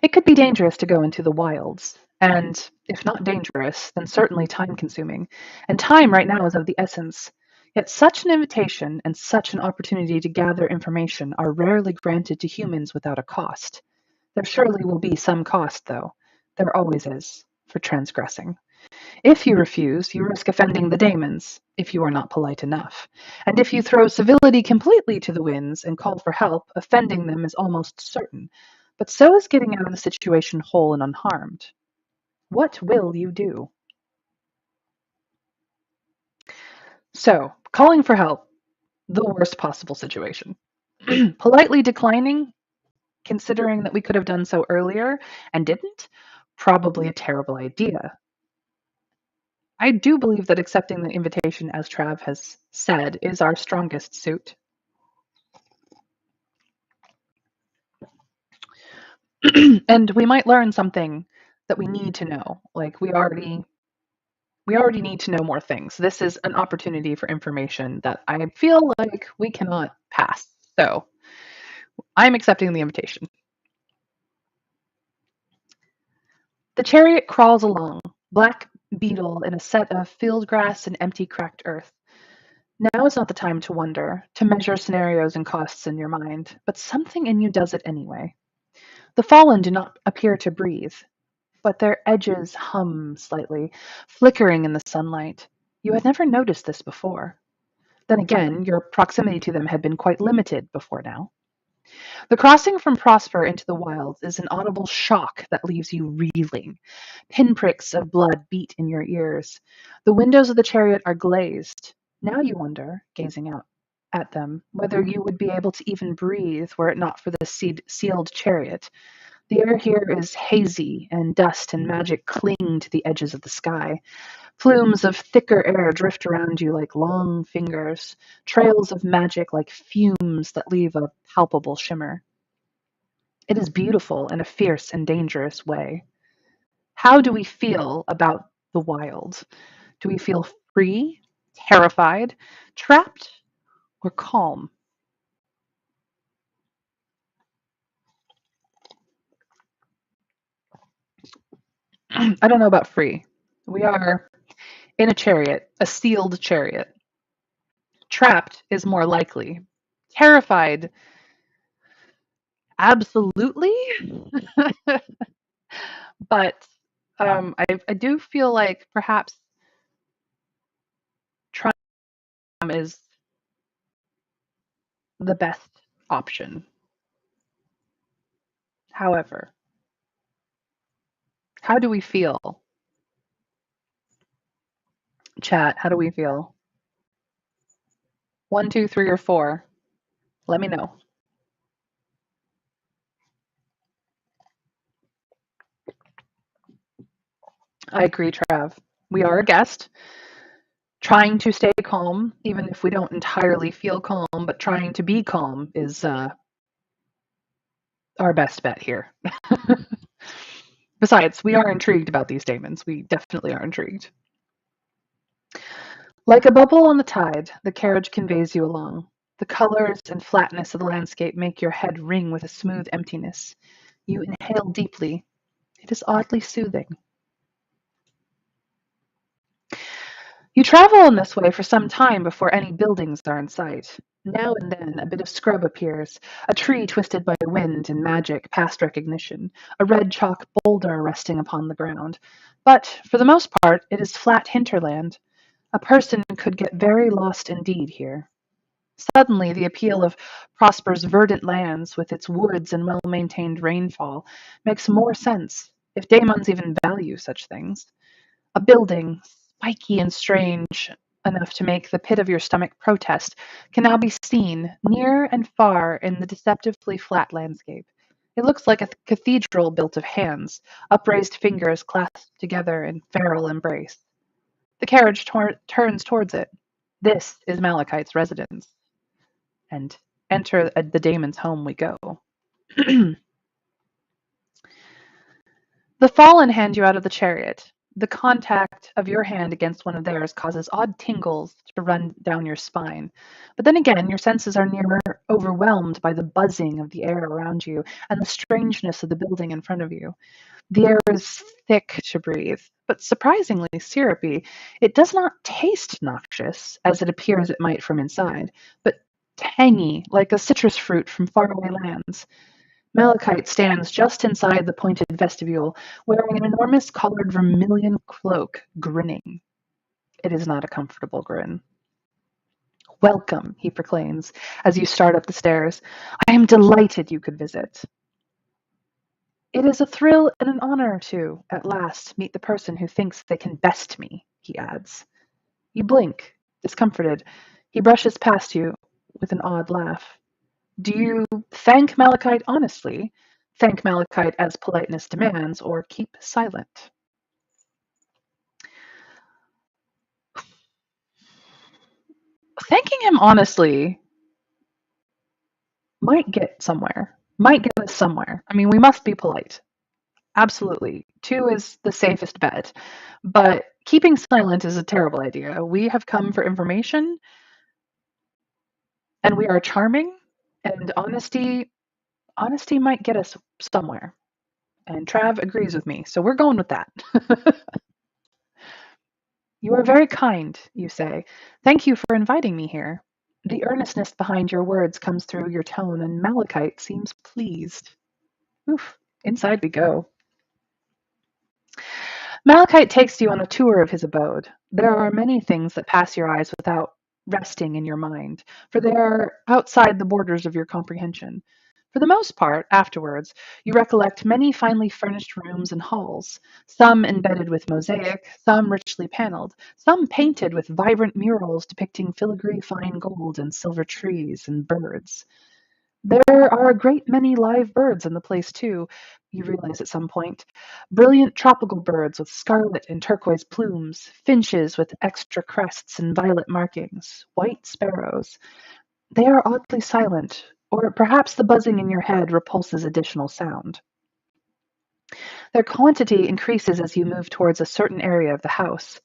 It could be dangerous to go into the wilds, and if not dangerous, then certainly time consuming. And time right now is of the essence. Yet such an invitation and such an opportunity to gather information are rarely granted to humans without a cost. There surely will be some cost, though. There always is, for transgressing. If you refuse, you risk offending the daemons, if you are not polite enough. And if you throw civility completely to the winds and call for help, offending them is almost certain. But so is getting out of the situation whole and unharmed. What will you do? So, calling for help, the worst possible situation. Politely declining, considering that we could have done so earlier and didn't, probably a terrible idea. I do believe that accepting the invitation, as Trav has said, is our strongest suit. And we might learn something that we need to know. Like we already need to know more things. This is an opportunity for information that I feel like we cannot pass. So I'm accepting the invitation. The chariot crawls along, black beetle in a set of field grass and empty cracked earth. Now is not the time to wonder, to measure scenarios and costs in your mind, but something in you does it anyway. The fallen do not appear to breathe, but their edges hum slightly, flickering in the sunlight. You had never noticed this before. Then again, your proximity to them had been quite limited before now. The crossing from Prosper into the wilds is an audible shock that leaves you reeling. Pinpricks of blood beat in your ears. The windows of the chariot are glazed. Now you wonder, gazing out at them, whether you would be able to even breathe were it not for the sealed chariot. The air here is hazy, and dust and magic cling to the edges of the sky. Plumes of thicker air drift around you like long fingers, trails of magic like fumes that leave a palpable shimmer. It is beautiful in a fierce and dangerous way. How do we feel about the wild? Do we feel free, terrified, trapped, or calm? I don't know about free. We are in a chariot, a sealed chariot. Trapped is more likely. Terrified, absolutely. But I do feel like perhaps trying is the best option. However, how do we feel? Chat, how do we feel? One, two, three, or four? Let me know. I agree, Trav. We are a guest. Trying to stay calm, even if we don't entirely feel calm, but trying to be calm is our best bet here. Besides, we are intrigued about these demons. We definitely are intrigued. Like a bubble on the tide, the carriage conveys you along. The colors and flatness of the landscape make your head ring with a smooth emptiness. You inhale deeply. It is oddly soothing. You travel in this way for some time before any buildings are in sight. Now and then a bit of scrub appears, a tree twisted by wind and magic past recognition, a red chalk boulder resting upon the ground. But for the most part, it is flat hinterland. A person could get very lost indeed here. Suddenly, the appeal of Prosper's verdant lands, with its woods and well maintained rainfall, makes more sense, if daemons even value such things. A building, spiky and strange enough to make the pit of your stomach protest, can now be seen near and far in the deceptively flat landscape. It looks like a cathedral built of hands, upraised fingers clasped together in feral embrace. The carriage turns towards it. This is Malachite's residence. And enter the daemon's home we go. The fallen hand you out of the chariot. The contact of your hand against one of theirs causes odd tingles to run down your spine. But then again, your senses are nearer overwhelmed by the buzzing of the air around you and the strangeness of the building in front of you. The air is thick to breathe, but surprisingly syrupy. It does not taste noxious, as it appears it might from inside, but tangy, like a citrus fruit from faraway lands. Malachite stands just inside the pointed vestibule, wearing an enormous collared vermilion cloak, grinning. It is not a comfortable grin. Welcome, he proclaims, as you start up the stairs. I am delighted you could visit. It is a thrill and an honor to, at last, meet the person who thinks they can best me, he adds. You blink, discomforted. He brushes past you with an odd laugh. Do you thank Malachite honestly, thank Malachite as politeness demands, or keep silent? Thanking him honestly might get somewhere, might get us somewhere. I mean, we must be polite. Absolutely. Two is the safest bet. But keeping silent is a terrible idea. We have come for information and we are charming, and honesty might get us somewhere. And Trav agrees with me, so we're going with that. You are very kind, you say. Thank you for inviting me here. The earnestness behind your words comes through your tone, and Malachite seems pleased. Oof, inside we go. Malachite takes you on a tour of his abode. There are many things that pass your eyes without resting in your mind, for they are outside the borders of your comprehension. For the most part, afterwards, you recollect many finely furnished rooms and halls, some embedded with mosaic, some richly paneled, some painted with vibrant murals depicting filigree fine gold and silver trees and birds. There are a great many live birds in the place, too, you realize at some point. Brilliant tropical birds with scarlet and turquoise plumes, finches with extra crests and violet markings, white sparrows. They are oddly silent, or perhaps the buzzing in your head repulses additional sound. Their quantity increases as you move towards a certain area of the house.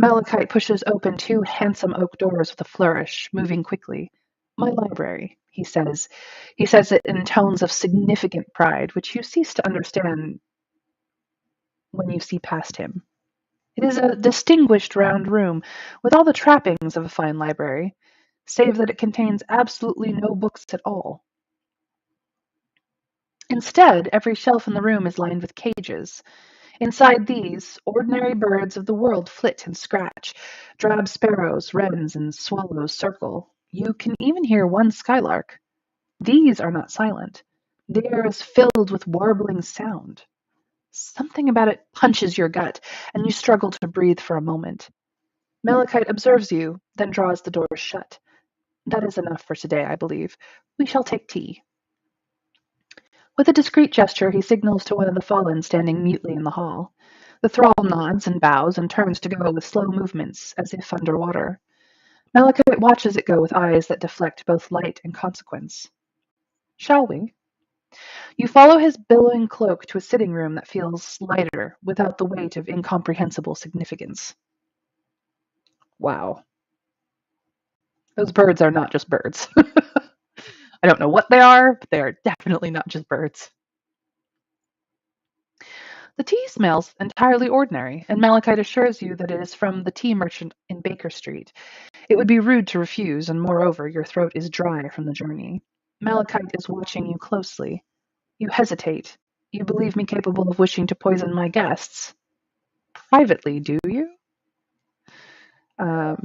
Malachite pushes open two handsome oak doors with a flourish, moving quickly. My library, he says. He says it in tones of significant pride, which you cease to understand when you see past him. It is a distinguished round room, with all the trappings of a fine library, save that it contains absolutely no books at all. Instead, every shelf in the room is lined with cages. Inside these, ordinary birds of the world flit and scratch. Drab sparrows, wrens, and swallows circle. You can even hear one skylark. These are not silent. The air is filled with warbling sound. Something about it punches your gut, and you struggle to breathe for a moment. Malachite observes you, then draws the doors shut. That is enough for today, I believe. We shall take tea. With a discreet gesture, he signals to one of the fallen standing mutely in the hall. The thrall nods and bows and turns to go with slow movements, as if under water. Malachite watches it go with eyes that deflect both light and consequence. Shall we? You follow his billowing cloak to a sitting room that feels lighter, without the weight of incomprehensible significance. Wow. Those birds are not just birds. I don't know what they are, but they are definitely not just birds. The tea smells entirely ordinary, and Malachite assures you that it is from the tea merchant in Baker Street. It would be rude to refuse, and moreover, your throat is dry from the journey. Malachite is watching you closely. You hesitate. You believe me capable of wishing to poison my guests. Privately, do you?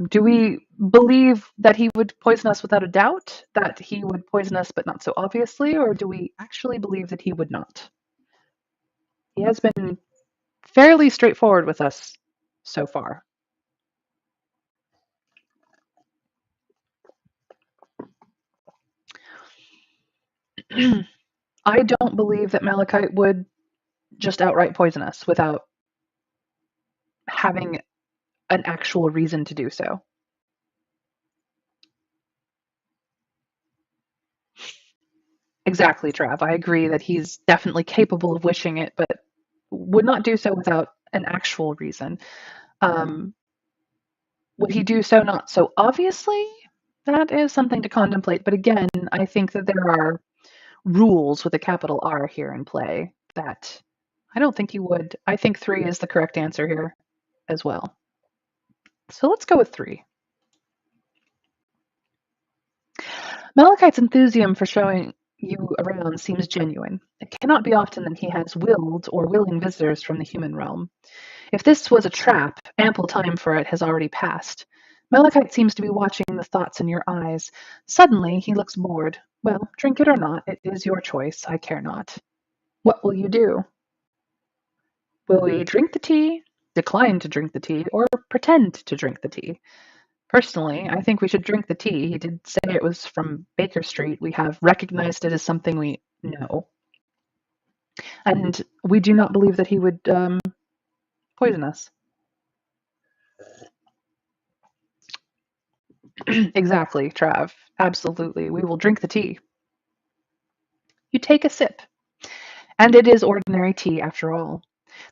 Do we believe that he would poison us without a doubt? That he would poison us but not so obviously? Or do we actually believe that he would not? He has been fairly straightforward with us so far. I don't believe that Malachite would just outright poison us without having an actual reason to do so. Exactly, Trav. I agree that he's definitely capable of wishing it, but would not do so without an actual reason. Um, would he do so not so obviously? That is something to contemplate. But again, I think that there are rules with a capital R here in play that I don't think you would. I think three is the correct answer here as well. So let's go with three. Malachite's enthusiasm for showing you around seems genuine. It cannot be often that he has willed or willing visitors from the human realm. If this was a trap, ample time for it has already passed. Malachite seems to be watching the thoughts in your eyes. Suddenly, he looks bored. Well, drink it or not, it is your choice. I care not. What will you do? Will we drink the tea, decline to drink the tea, or pretend to drink the tea? Personally, I think we should drink the tea. He did say it was from Baker Street. We have recognized it as something we know. And we do not believe that he would poison us. Exactly, Trav. Absolutely. We will drink the tea. You take a sip. And it is ordinary tea after all.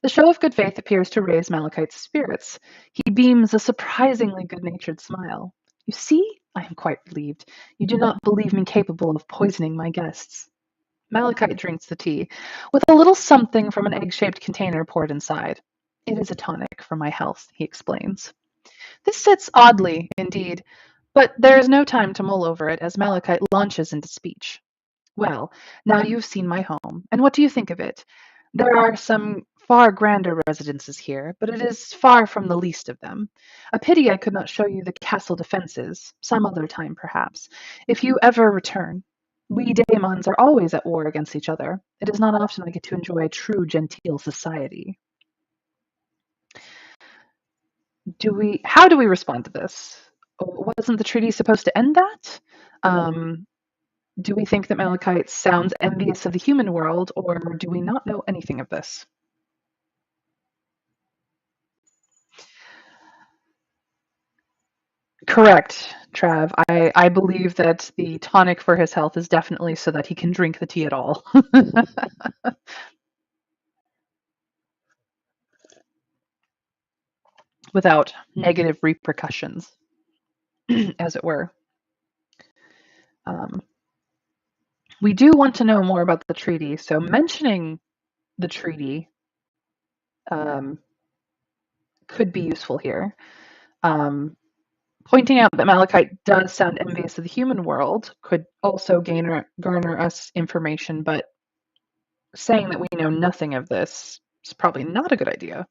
The show of good faith appears to raise Malachite's spirits. He beams a surprisingly good-natured smile. You see, I am quite relieved. You do not believe me capable of poisoning my guests. Malachite drinks the tea, with a little something from an egg-shaped container poured inside. It is a tonic for my health, he explains. This sits oddly, indeed, but there is no time to mull over it as Malachite launches into speech. Well, now you've seen my home, and what do you think of it? There are some far grander residences here, but it is far from the least of them. A pity I could not show you the castle defences, some other time perhaps, if you ever return. We daemons are always at war against each other. It is not often I get to enjoy true genteel society. How do we respond to this? Wasn't the treaty supposed to end that? Do we think that Malachite sounds envious of the human world, or do we not know anything of this? Correct, Trav. I believe that the tonic for his health is definitely so that he can drink the tea at all, without negative repercussions, as it were. Um, we do want to know more about the treaty, so mentioning the treaty um, could be useful here. Um, Pointing out that Malachite does sound envious of the human world could also garner us information, but saying that we know nothing of this It's probably not a good idea.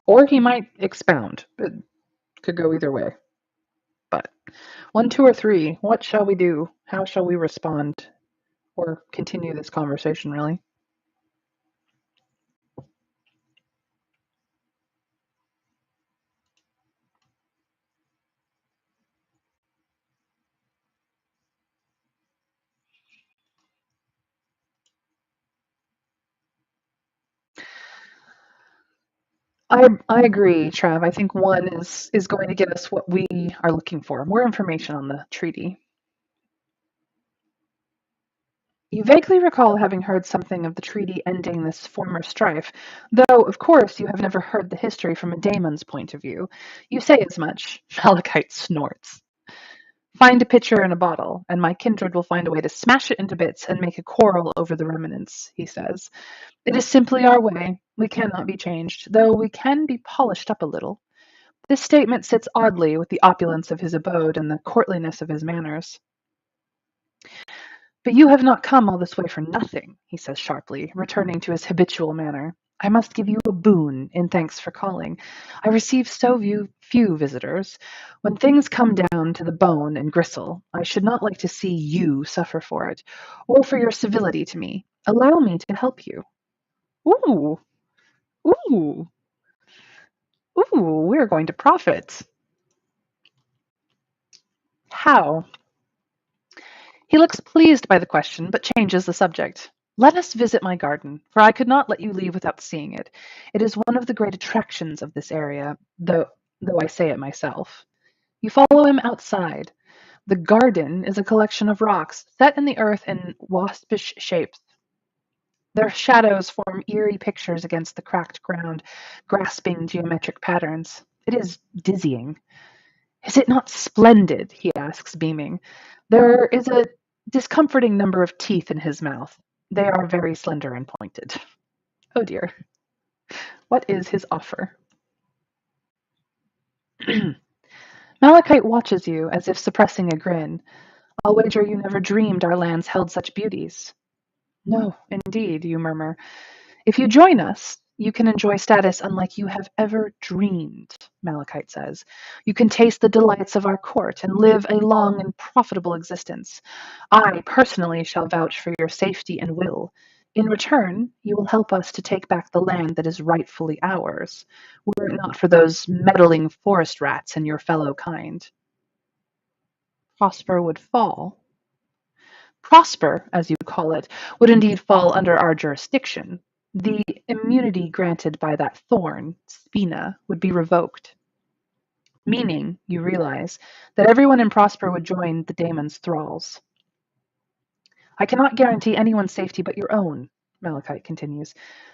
Or he might expound. It could go either way. But one, two, or three, what shall we do? How shall we respond? Or continue this conversation, really? I agree, Trav. I think one is going to get us what we are looking for, more information on the treaty. You vaguely recall having heard something of the treaty ending this former strife, though, of course, you have never heard the history from a daemon's point of view. You say as much. Malachite snorts. Find a pitcher and a bottle, and my kindred will find a way to smash it into bits and make a quarrel over the remnants, he says. It is simply our way. We cannot be changed, though we can be polished up a little. This statement sits oddly with the opulence of his abode and the courtliness of his manners. But you have not come all this way for nothing, he says sharply, returning to his habitual manner. I must give you a boon in thanks for calling. I receive so few visitors. When things come down to the bone and gristle, I should not like to see you suffer for it, or for your civility to me. Allow me to help you. Ooh, ooh, ooh, we're going to profit. How? He looks pleased by the question, but changes the subject. Let us visit my garden, for I could not let you leave without seeing it. It is one of the great attractions of this area, though I say it myself. You follow him outside. The garden is a collection of rocks set in the earth in waspish shapes. Their shadows form eerie pictures against the cracked ground, grasping geometric patterns. It is dizzying. Is it not splendid? He asks, beaming. There is a discomforting number of teeth in his mouth. They are very slender and pointed. Oh dear. What is his offer? Malachite watches you as if suppressing a grin. I'll wager you never dreamed our lands held such beauties. No, indeed, you murmur. If you join us, you can enjoy status unlike you have ever dreamed, Malachite says. You can taste the delights of our court and live a long and profitable existence. I personally shall vouch for your safety and will. In return, you will help us to take back the land that is rightfully ours, were it not for those meddling forest rats and your fellow kind. Prosper would fall. Prosper, as you call it, would indeed fall under our jurisdiction. The immunity granted by that thorn, Spina, would be revoked. Meaning, you realize, that everyone in Prosper would join the daemon's thralls. I cannot guarantee anyone's safety but your own, Malachite continues.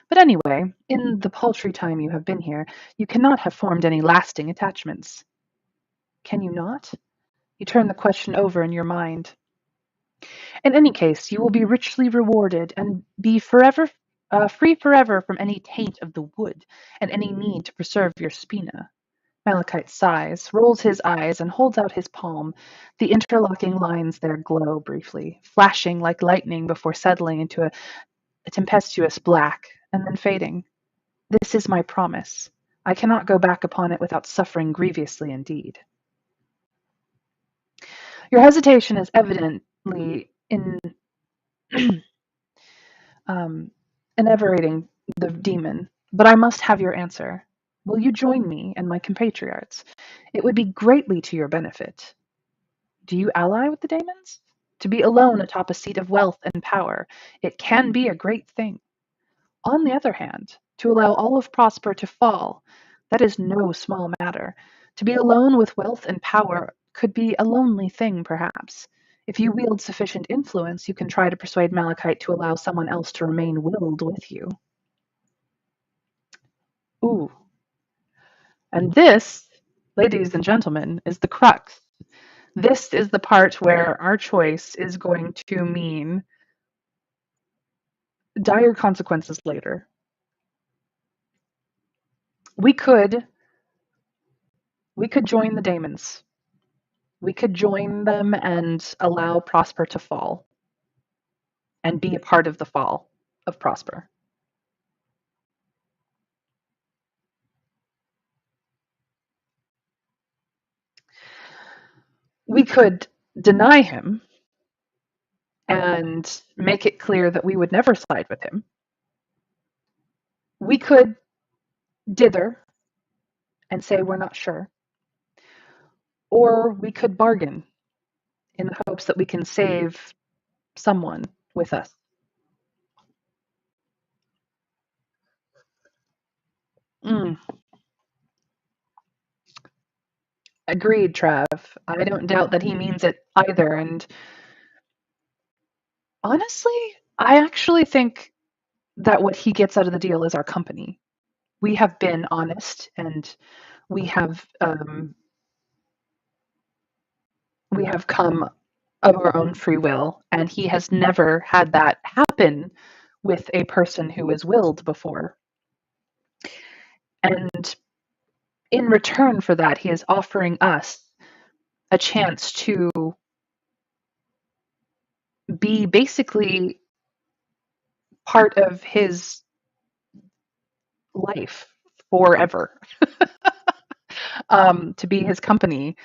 But anyway, in the paltry time you have been here, you cannot have formed any lasting attachments. Can you not? You turn the question over in your mind. In any case, you will be richly rewarded and be forever free forever from any taint of the wood and any need to preserve your spina. Malachite sighs, rolls his eyes, and holds out his palm. The interlocking lines there glow briefly, flashing like lightning before settling into a tempestuous black and then fading. This is my promise. I cannot go back upon it without suffering grievously indeed. Your hesitation is evidently in um, enervating the demon, but I must have your answer. Will you join me and my compatriots? It would be greatly to your benefit. Do you ally with the Damons? To be alone atop a seat of wealth and power, it can be a great thing. On the other hand, to allow all of Prosper to fall, that is no small matter. To be alone with wealth and power could be a lonely thing, perhaps. If you wield sufficient influence, you can try to persuade Malachite to allow someone else to remain willed with you. Ooh. And this, ladies and gentlemen, is the crux. This is the part where our choice is going to mean dire consequences later. We could join the Daemons. We could join them and allow Prosper to fall and be a part of the fall of Prosper. We could deny him and make it clear that we would never side with him. We could dither and say we're not sure. Or we could bargain in the hopes that we can save someone with us. Mm, agreed, Trav. I don't doubt that he means it either. And honestly, I actually think that what he gets out of the deal is our company. We have been honest and we have um, we have come of our own free will, and he has never had that happen with a person who is willed before. And in return for that, he is offering us a chance to be basically part of his life forever, to be his company,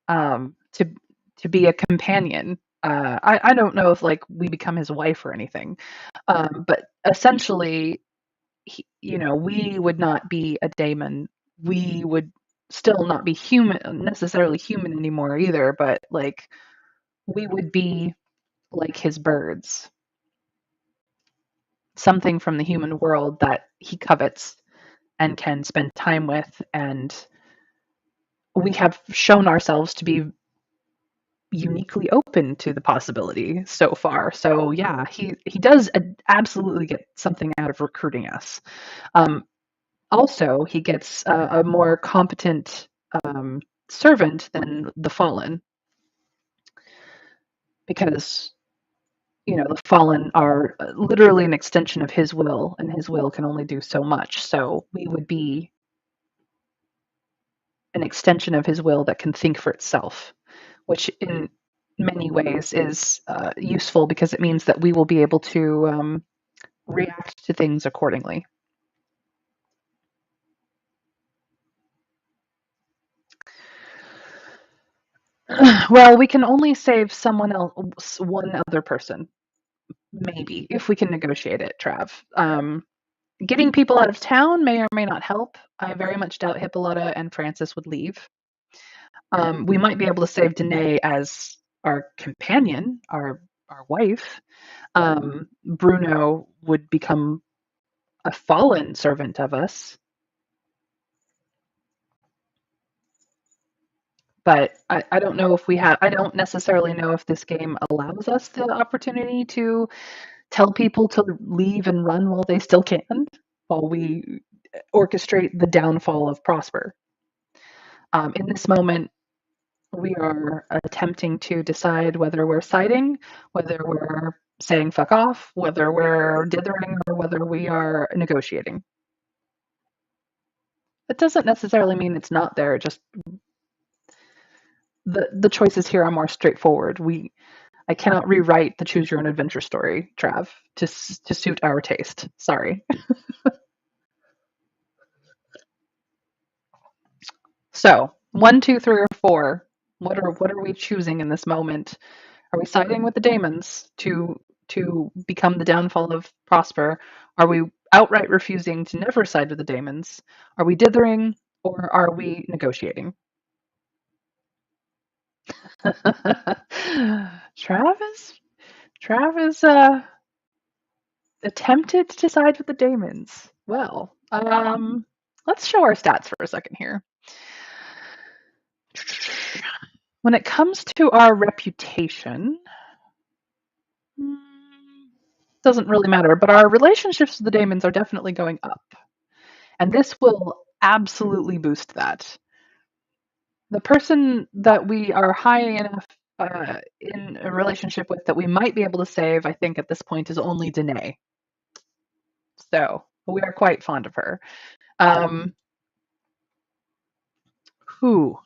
to be a companion. I don't know if like we become his wife or anything, but essentially, we would not be a daemon. We would still not be human, necessarily human anymore either, but like we would be like his birds, something from the human world that he covets and can spend time with. And we have shown ourselves to be uniquely open to the possibility so far. So yeah, he does absolutely get something out of recruiting us. Um, Also, he gets a more competent servant than the fallen, because the fallen are literally an extension of his will, and his will can only do so much. So we would be an extension of his will that can think for itself, which in many ways is useful because it means that we will be able to react to things accordingly. Well, we can only save someone else, one other person, maybe, if we can negotiate it, Trav. Getting people out of town may or may not help. I very much doubt Hippolyta and Francis would leave. We might be able to save Danae as our companion, our wife. Bruno would become a fallen servant of us, but I don't know if we have. I don't necessarily know if this game allows us the opportunity to tell people to leave and run while they still can, while we orchestrate the downfall of Prosper. In this moment, we are attempting to decide whether we're siding, whether we're saying fuck off, whether we're dithering, or whether we are negotiating. It doesn't necessarily mean it's not there, just the choices here are more straightforward. I cannot rewrite the choose your own adventure story, Trav, to suit our taste. Sorry. So, one, two, three, or four. What are we choosing in this moment? Are we siding with the Daemons to become the downfall of Prosper? Are we outright refusing to never side with the Daemons? Are we dithering, or are we negotiating? Travis Travis attempted to side with the Daemons. Well, let's show our stats for a second here. When it comes to our reputation, doesn't really matter, but our relationships with the Daemons are definitely going up. And this will absolutely boost that. The person that we are high enough in a relationship with that we might be able to save, I think, at this point is only Danae. So we are quite fond of her. Um, who?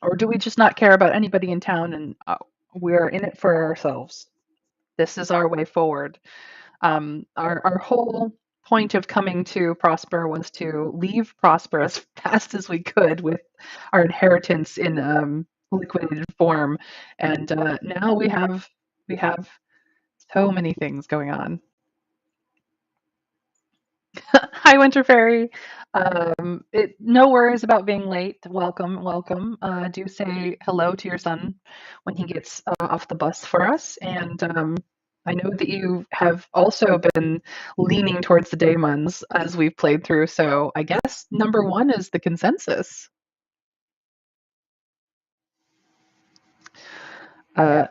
Or do we just not care about anybody in town and we're in it for ourselves? This is our way forward. Our whole point of coming to Prosper was to leave Prosper as fast as we could with our inheritance in liquidated form, and now we have so many things going on. Hi, Winter Fairy. No worries about being late. Welcome, welcome. Do say hello to your son when he gets off the bus for us. And I know that you have also been leaning towards the Daemons as we've played through. So I guess number one is the consensus. Uh,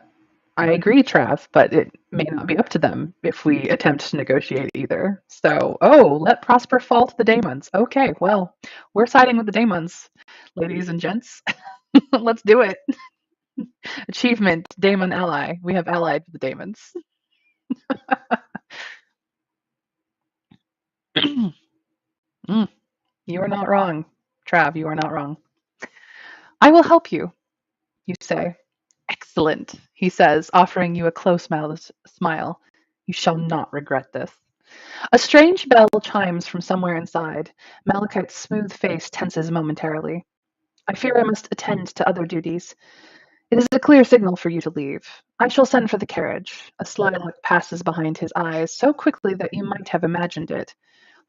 I agree, Trav, but it may not be up to them if we attempt to negotiate either. So, oh, let Prosper fall to the Daemons. Okay, well, we're siding with the Daemons, ladies and gents. Let's do it. Achievement, Daemon ally. We have allied with the Daemons. Mm, you are not wrong, Trav. You are not wrong. I will help you, you say. Excellent, he says, offering you a close-mouthed smile. You shall not regret this. A strange bell chimes from somewhere inside. Malachite's smooth face tenses momentarily. I fear I must attend to other duties. It is a clear signal for you to leave. I shall send for the carriage. A sly look passes behind his eyes so quickly that you might have imagined it.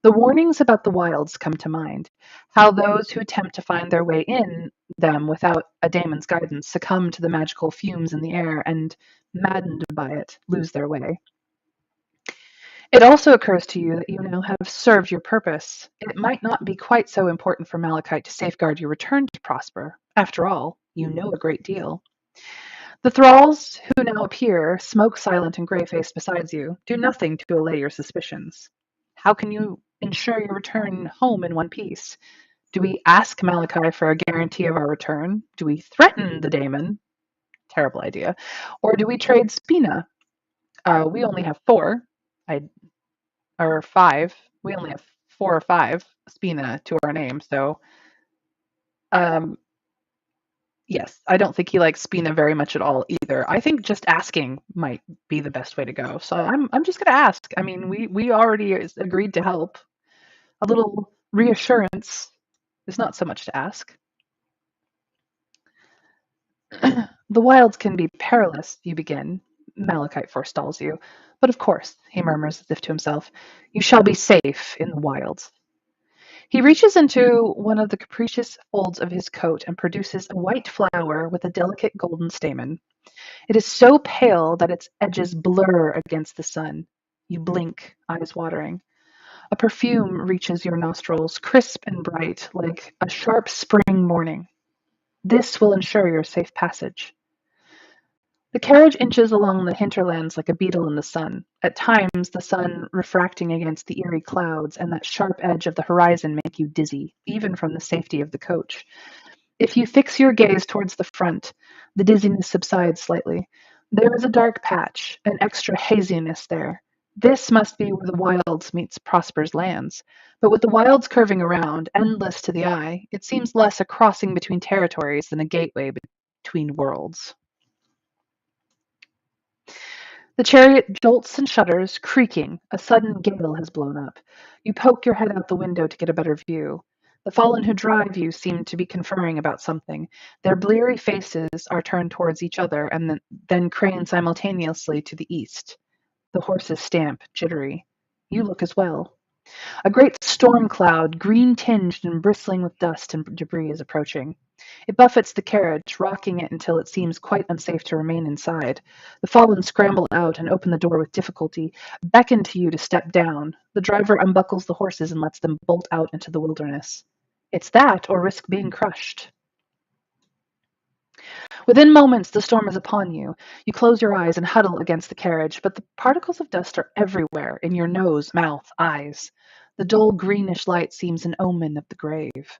The warnings about the wilds come to mind. How those who attempt to find their way in them without a daemon's guidance succumb to the magical fumes in the air and, maddened by it, lose their way. It also occurs to you that you now have served your purpose. It might not be quite so important for Malachite to safeguard your return to Prosper. After all, you know a great deal. The thralls who now appear, smoke silent and grey-faced beside you, do nothing to allay your suspicions. How can you ensure your return home in one piece? Do we ask Malachi for a guarantee of our return? Do we threaten the daemon? Terrible idea. Or do we trade Spina? We only have four. I or five. We only have four or five Spina to our name. So, um, yes, I don't think he likes Spina very much at all either. I think just asking might be the best way to go. So I'm just gonna ask. I mean, we already agreed to help. A little reassurance is not so much to ask. The wilds can be perilous, you begin. Malachite forestalls you. But of course, he murmurs as if to himself, you shall be safe in the wilds. He reaches into one of the capricious folds of his coat and produces a white flower with a delicate golden stamen. It is so pale that its edges blur against the sun. You blink, eyes watering. A perfume reaches your nostrils, crisp and bright, like a sharp spring morning. This will ensure your safe passage. The carriage inches along the hinterlands like a beetle in the sun, at times the sun refracting against the eerie clouds and that sharp edge of the horizon make you dizzy, even from the safety of the coach. If you fix your gaze towards the front, the dizziness subsides slightly. There is a dark patch, an extra haziness there. This must be where the wilds meets Prosper's lands. But with the wilds curving around, endless to the eye, it seems less a crossing between territories than a gateway between worlds. The chariot jolts and shudders, creaking. A sudden gale has blown up. You poke your head out the window to get a better view. The fallen who drive you seem to be conferring about something. Their bleary faces are turned towards each other and then crane simultaneously to the east. The horses stamp, jittery. You look as well. A great storm cloud, green-tinged and bristling with dust and debris, is approaching. It buffets the carriage, rocking it until it seems quite unsafe to remain inside. The fallen scramble out and open the door with difficulty, beckon to you to step down. The driver unbuckles the horses and lets them bolt out into the wilderness. It's that or risk being crushed. Within moments, the storm is upon you. You close your eyes and huddle against the carriage, but the particles of dust are everywhere, in your nose, mouth, eyes. The dull greenish light seems an omen of the grave.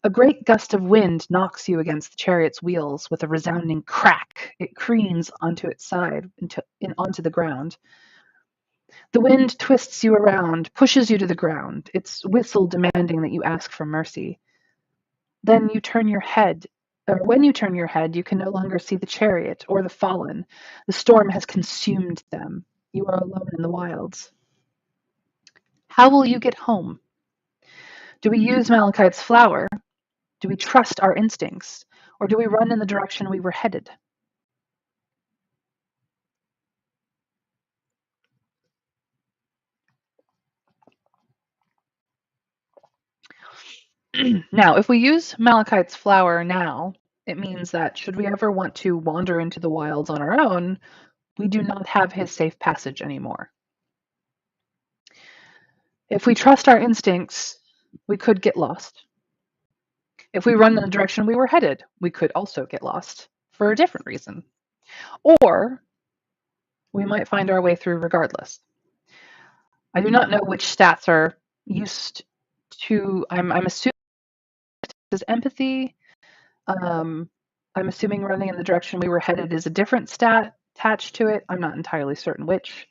A great gust of wind knocks you against the chariot's wheels with a resounding crack. It careens onto its side, onto the ground. The wind twists you around, pushes you to the ground, its whistle demanding that you ask for mercy. Then you turn your head, or when you turn your head, you can no longer see the chariot or the fallen. The storm has consumed them. You are alone in the wilds. How will you get home? Do we use Malachite's flower? Do we trust our instincts? Or do we run in the direction we were headed? Now, if we use Malachite's flower now, it means that should we ever want to wander into the wilds on our own, we do not have his safe passage anymore. If we trust our instincts, we could get lost. If we run in the direction we were headed, we could also get lost for a different reason. Or we might find our way through regardless. I do not know which stats are used to. I'm assuming is empathy. Um, I'm assuming running in the direction we were headed is a different stat attached to it. I'm not entirely certain which.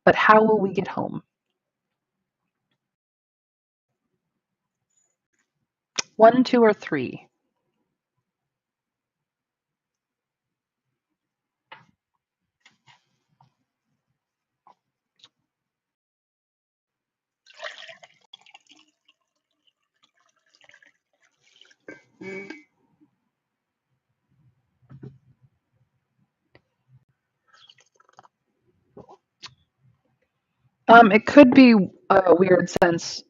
But how will we get home? One, two, or three? It could be a weird sense.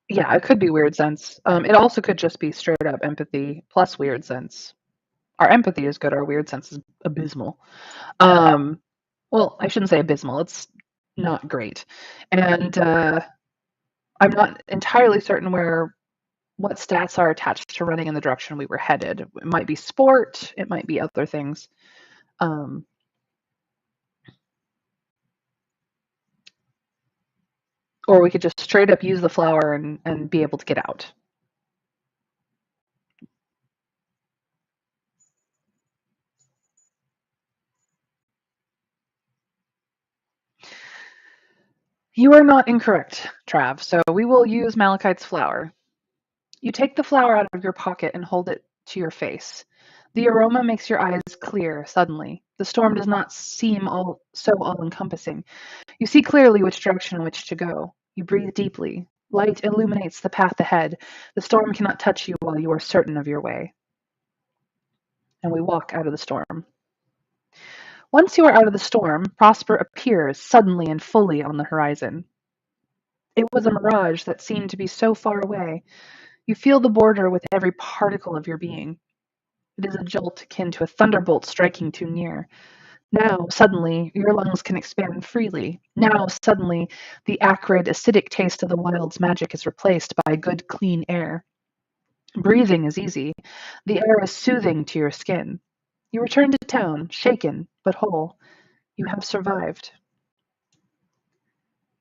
Yeah, it could be weird sense. It also could just be straight up empathy plus weird sense. Our empathy is good. Our weird sense is abysmal. Um, well, I shouldn't say abysmal. It's not great, and I'm not entirely certain where what stats are attached to running in the direction we were headed. It might be sport. It might be other things. Um, or we could just straight up use the flower and be able to get out. You are not incorrect, Trav. So we will use Malachite's flower. You take the flower out of your pocket and hold it to your face. The aroma makes your eyes clear suddenly. The storm does not seem all encompassing. You see clearly which direction in which to go. You breathe deeply. Light illuminates the path ahead. The storm cannot touch you while you are certain of your way. And we walk out of the storm. Once you are out of the storm, Prosper appears suddenly and fully on the horizon. It was a mirage that seemed to be so far away. You feel the border with every particle of your being. It is a jolt akin to a thunderbolt striking too near. Now, suddenly, your lungs can expand freely. Now, suddenly, the acrid, acidic taste of the wild's magic is replaced by good, clean air. Breathing is easy. The air is soothing to your skin. You return to town, shaken but whole. You have survived.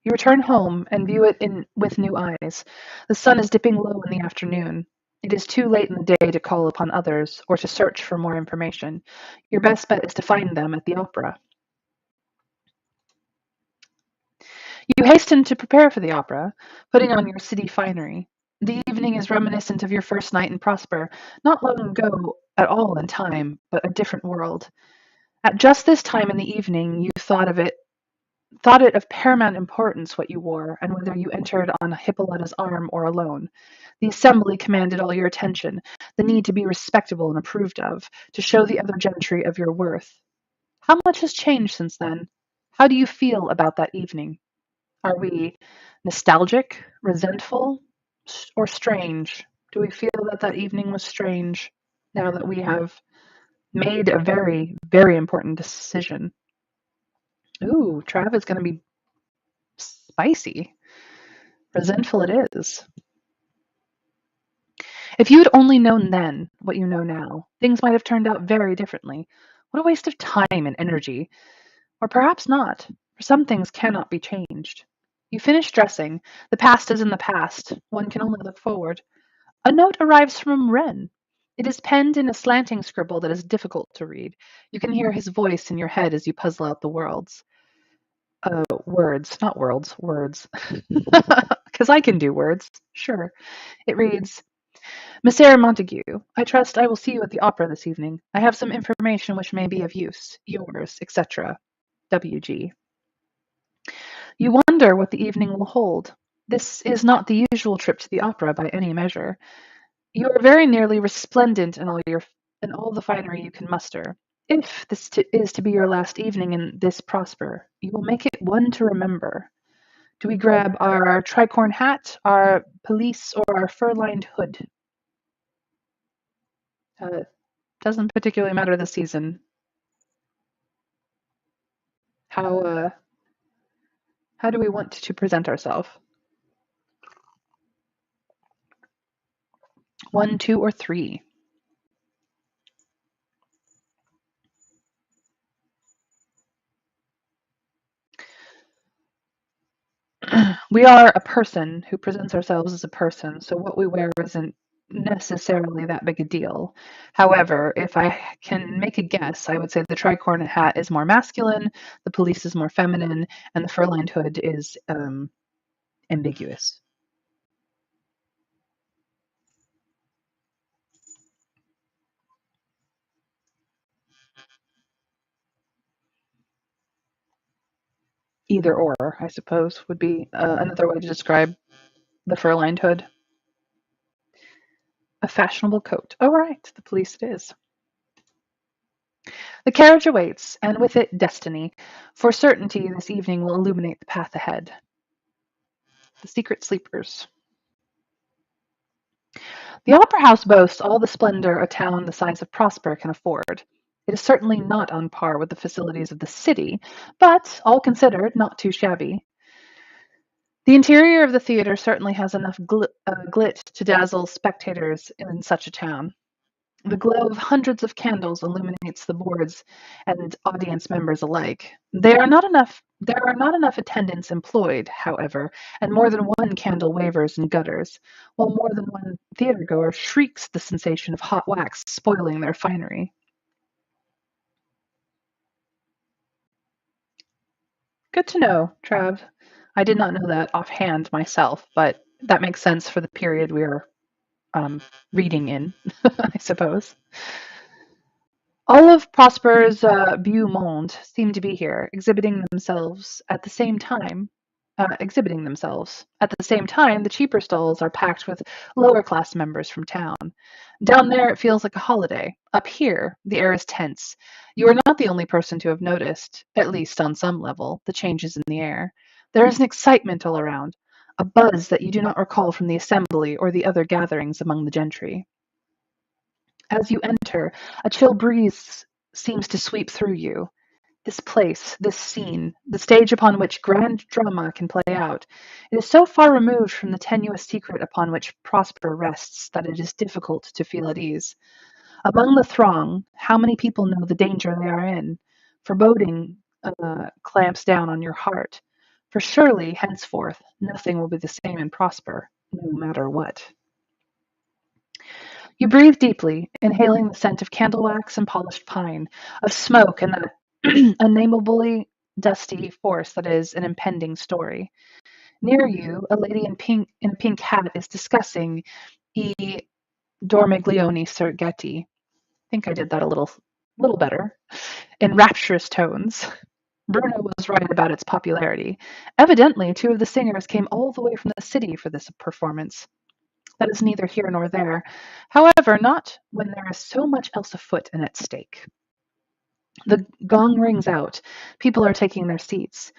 You return home and view it with new eyes. The sun is dipping low in the afternoon. It is too late in the day to call upon others or to search for more information. Your best bet is to find them at the opera. You hasten to prepare for the opera, putting on your city finery. The evening is reminiscent of your first night in Prosper, not long ago at all in time, but a different world. At just this time in the evening, you thought it of paramount importance what you wore, and whether you entered on Hippolyta's arm or alone. The assembly commanded all your attention, the need to be respectable and approved of, to show the other gentry of your worth. How much has changed since then? How do you feel about that evening? Are we nostalgic, resentful, or strange? Do we feel that that evening was strange now that we have made a very, very important decision? Ooh, Trav is going to be spicy. Resentful it is. If you had only known then what you know now, things might have turned out very differently. What a waste of time and energy. Or perhaps not, for some things cannot be changed. You finish dressing. The past is in the past. One can only look forward. A note arrives from Wren. It is penned in a slanting scribble that is difficult to read. You can hear his voice in your head as you puzzle out the words, not worlds, words. Because I can do words, sure. It reads, Messire Montague, I trust I will see you at the opera this evening. I have some information which may be of use. Yours, etc. W.G. You wonder what the evening will hold. This is not the usual trip to the opera by any measure. You are very nearly resplendent in all the finery you can muster. If is to be your last evening in this Prosper, you will make it one to remember. Do we grab our tricorn hat, our pelisse, or our fur-lined hood? Uh, doesn't particularly matter this season. How how do we want to present ourselves? One, two, or three? We are a person who presents ourselves as a person, so what we wear isn't necessarily that big a deal. However, if I can make a guess, I would say the tricorn hat is more masculine, the pelisse is more feminine, and the fur-lined hood is ambiguous. Either or, I suppose, would be another way to describe the fur-lined hood. A fashionable coat. Oh, right, the pelisse it is. The carriage awaits, and with it destiny. For certainty this evening will illuminate the path ahead. The secret sleepers. The Opera House boasts all the splendor a town the size of Prosper can afford. It is certainly not on par with the facilities of the city, but, all considered, not too shabby. The interior of the theatre certainly has enough glit to dazzle spectators in such a town. The glow of hundreds of candles illuminates the boards and audience members alike. There are not enough attendants employed, however, and more than one candle wavers and gutters, while more than one theatergoer shrieks the sensation of hot wax spoiling their finery. Good to know, Trav. I did not know that offhand myself, but that makes sense for the period we are um, reading in, I suppose. All of Prosper's beau monde seem to be here, exhibiting themselves. At the same time, the cheaper stalls are packed with lower class members from town. Down there, it feels like a holiday. Up here, the air is tense. You are not the only person to have noticed, at least on some level, the changes in the air. There is an excitement all around, a buzz that you do not recall from the assembly or the other gatherings among the gentry. As you enter, a chill breeze seems to sweep through you. This place, this scene, the stage upon which grand drama can play out, it is so far removed from the tenuous secret upon which Prosper rests that it is difficult to feel at ease. Among the throng, how many people know the danger they are in? Foreboding clamps down on your heart. For surely, henceforth, nothing will be the same in Prosper, no matter what. You breathe deeply, inhaling the scent of candle wax and polished pine, of smoke and that unnameably dusty force that is an impending story. Near you, a lady in a pink hat is discussing I Dormiglione Sergetti. I think I did that a little better. In rapturous tones. Bruno was right about its popularity. Evidently, two of the singers came all the way from the city for this performance. That is neither here nor there. However, not when there is so much else afoot and at stake. The gong rings out. People are taking their seats.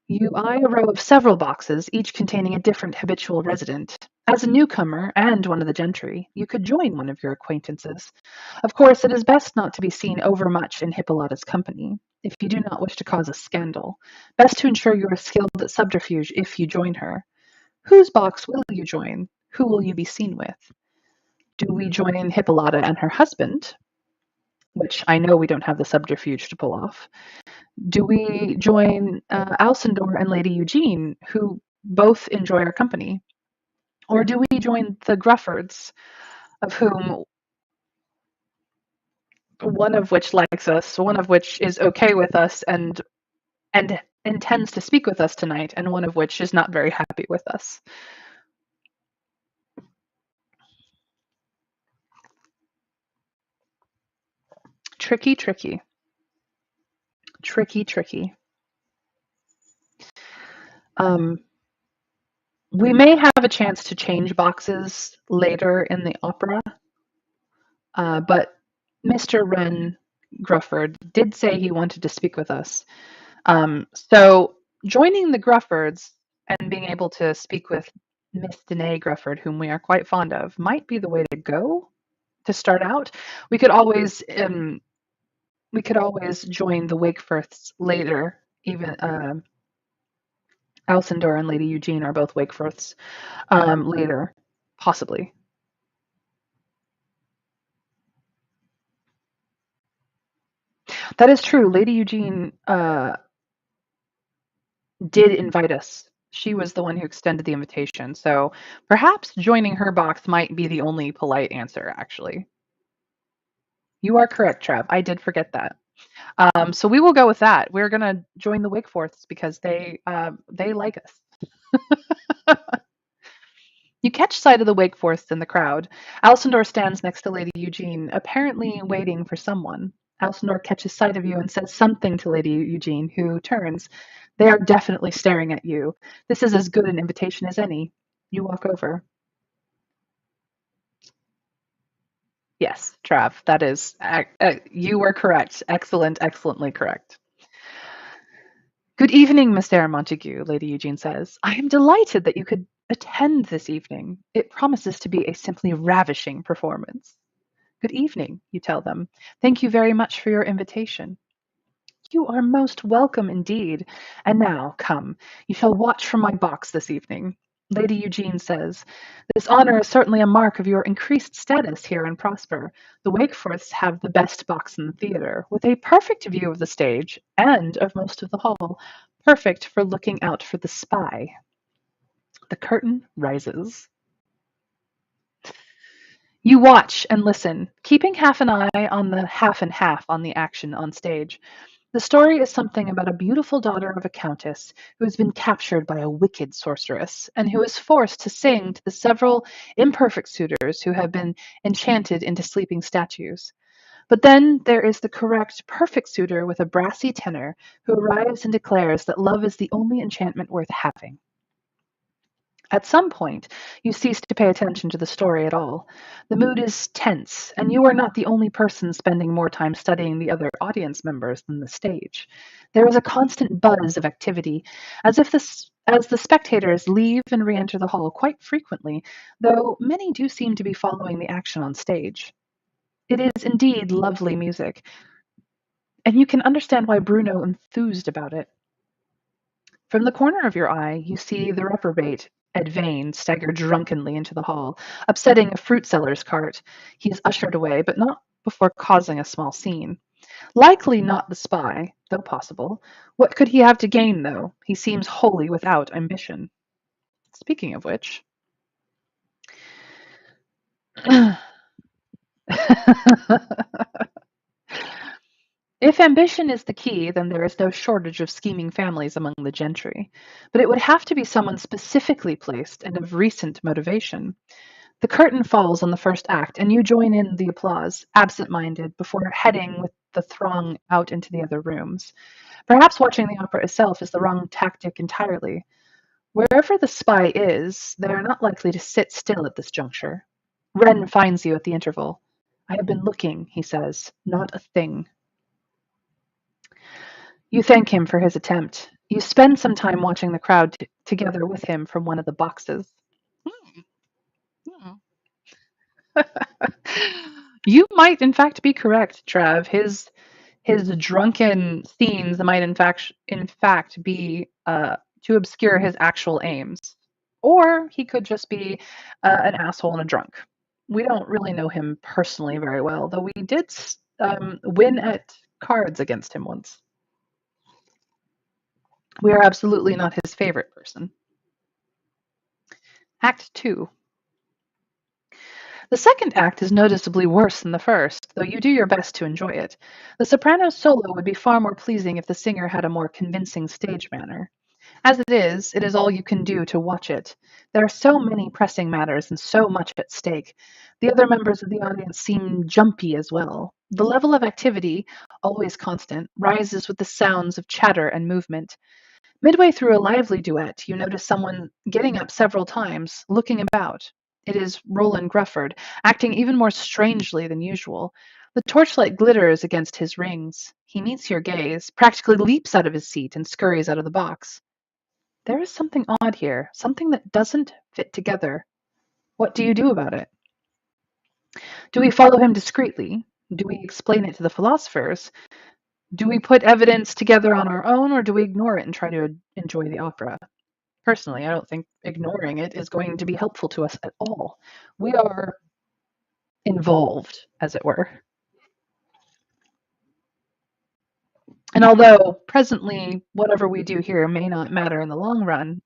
You eye a row of several boxes, each containing a different habitual resident. As a newcomer and one of the gentry, you could join one of your acquaintances. Of course, it is best not to be seen overmuch in Hippolyta's company, if you do not wish to cause a scandal. Best to ensure you are skilled at subterfuge if you join her. Whose box will you join? Who will you be seen with? Do we join Hippolyta and her husband, which I know we don't have the subterfuge to pull off? Do we join Alcindor and Lady Eugene, who both enjoy our company? Or do we join the Gruffords, of whom one of which likes us, one of which is okay with us and intends to speak with us tonight, and one of which is not very happy with us? Tricky, tricky, tricky, tricky. Um, we may have a chance to change boxes later in the opera, but Mr. Wren Grufford did say he wanted to speak with us. So joining the Gruffords and being able to speak with Miss Danae Grufford, whom we are quite fond of, might be the way to go to start out. We could always join the Wakefirths later. Even Alcindor and Lady Eugene are both Wakefirths later, possibly. That is true. Lady Eugene did invite us. She was the one who extended the invitation. So perhaps joining her box might be the only polite answer, actually. You are correct, Trev. I did forget that. So we will go with that. We're gonna join the Wakeforths because they like us. You catch sight of the Wakeforths in the crowd. Alcindor stands next to Lady Eugene, apparently waiting for someone. Alcindor catches sight of you and says something to Lady Eugene, who turns. They are definitely staring at you. This is as good an invitation as any. You walk over. Yes, Trav, that is. You were correct. Excellent, excellently correct. Good evening, Mr. Montague, Lady Eugene says. I am delighted that you could attend this evening. It promises to be a simply ravishing performance. Good evening, you tell them. Thank you very much for your invitation. You are most welcome indeed. And now, come, you shall watch from my box this evening. Lady Eugene says, this honor is certainly a mark of your increased status here in Prosper. The Wakeforths have the best box in the theatre, with a perfect view of the stage and of most of the hall, perfect for looking out for the spy. The curtain rises. You watch and listen, keeping half an eye on the half and half on the action on stage. The story is something about a beautiful daughter of a countess who has been captured by a wicked sorceress, and who is forced to sing to the several imperfect suitors who have been enchanted into sleeping statues. But then there is the correct, perfect suitor with a brassy tenor who arrives and declares that love is the only enchantment worth having. At some point, you cease to pay attention to the story at all. The mood is tense, and you are not the only person spending more time studying the other audience members than the stage. There is a constant buzz of activity, as the spectators leave and re-enter the hall quite frequently, though many do seem to be following the action on stage. It is indeed lovely music, and you can understand why Bruno enthused about it. From the corner of your eye, you see the reprobate, Ed Vane, stagger drunkenly into the hall, upsetting a fruit seller's cart. He is ushered away, but not before causing a small scene. Likely not the spy, though possible. What could he have to gain, though? He seems wholly without ambition. Speaking of which, if ambition is the key, then there is no shortage of scheming families among the gentry. But it would have to be someone specifically placed and of recent motivation. The curtain falls on the first act, and you join in the applause, absent-minded, before heading with the throng out into the other rooms. Perhaps watching the opera itself is the wrong tactic entirely. Wherever the spy is, they are not likely to sit still at this juncture. Wren finds you at the interval. I have been looking, he says. Not a thing. You thank him for his attempt. You spend some time watching the crowd together with him from one of the boxes. Hmm. You might, in fact, be correct, Trav. His drunken scenes might, in fact, be to obscure his actual aims, or he could just be an asshole and a drunk. We don't really know him personally very well, though we did win at cards against him once. We are absolutely not his favorite person. Act 2. The second act is noticeably worse than the first, though you do your best to enjoy it. The soprano's solo would be far more pleasing if the singer had a more convincing stage manner. As it is all you can do to watch it. There are so many pressing matters and so much at stake. The other members of the audience seem jumpy as well. The level of activity, always constant, rises with the sounds of chatter and movement. Midway through a lively duet, you notice someone getting up several times, looking about. It is Roland Grufford, acting even more strangely than usual. The torchlight glitters against his rings. He meets your gaze, practically leaps out of his seat, and scurries out of the box. There is something odd here, something that doesn't fit together. What do you do about it? Do we follow him discreetly? Do we explain it to the philosophers? Do we put evidence together on our own, or do we ignore it and try to enjoy the opera? Personally, I don't think ignoring it is going to be helpful to us at all. We are involved, as it were. And although presently whatever we do here may not matter in the long run,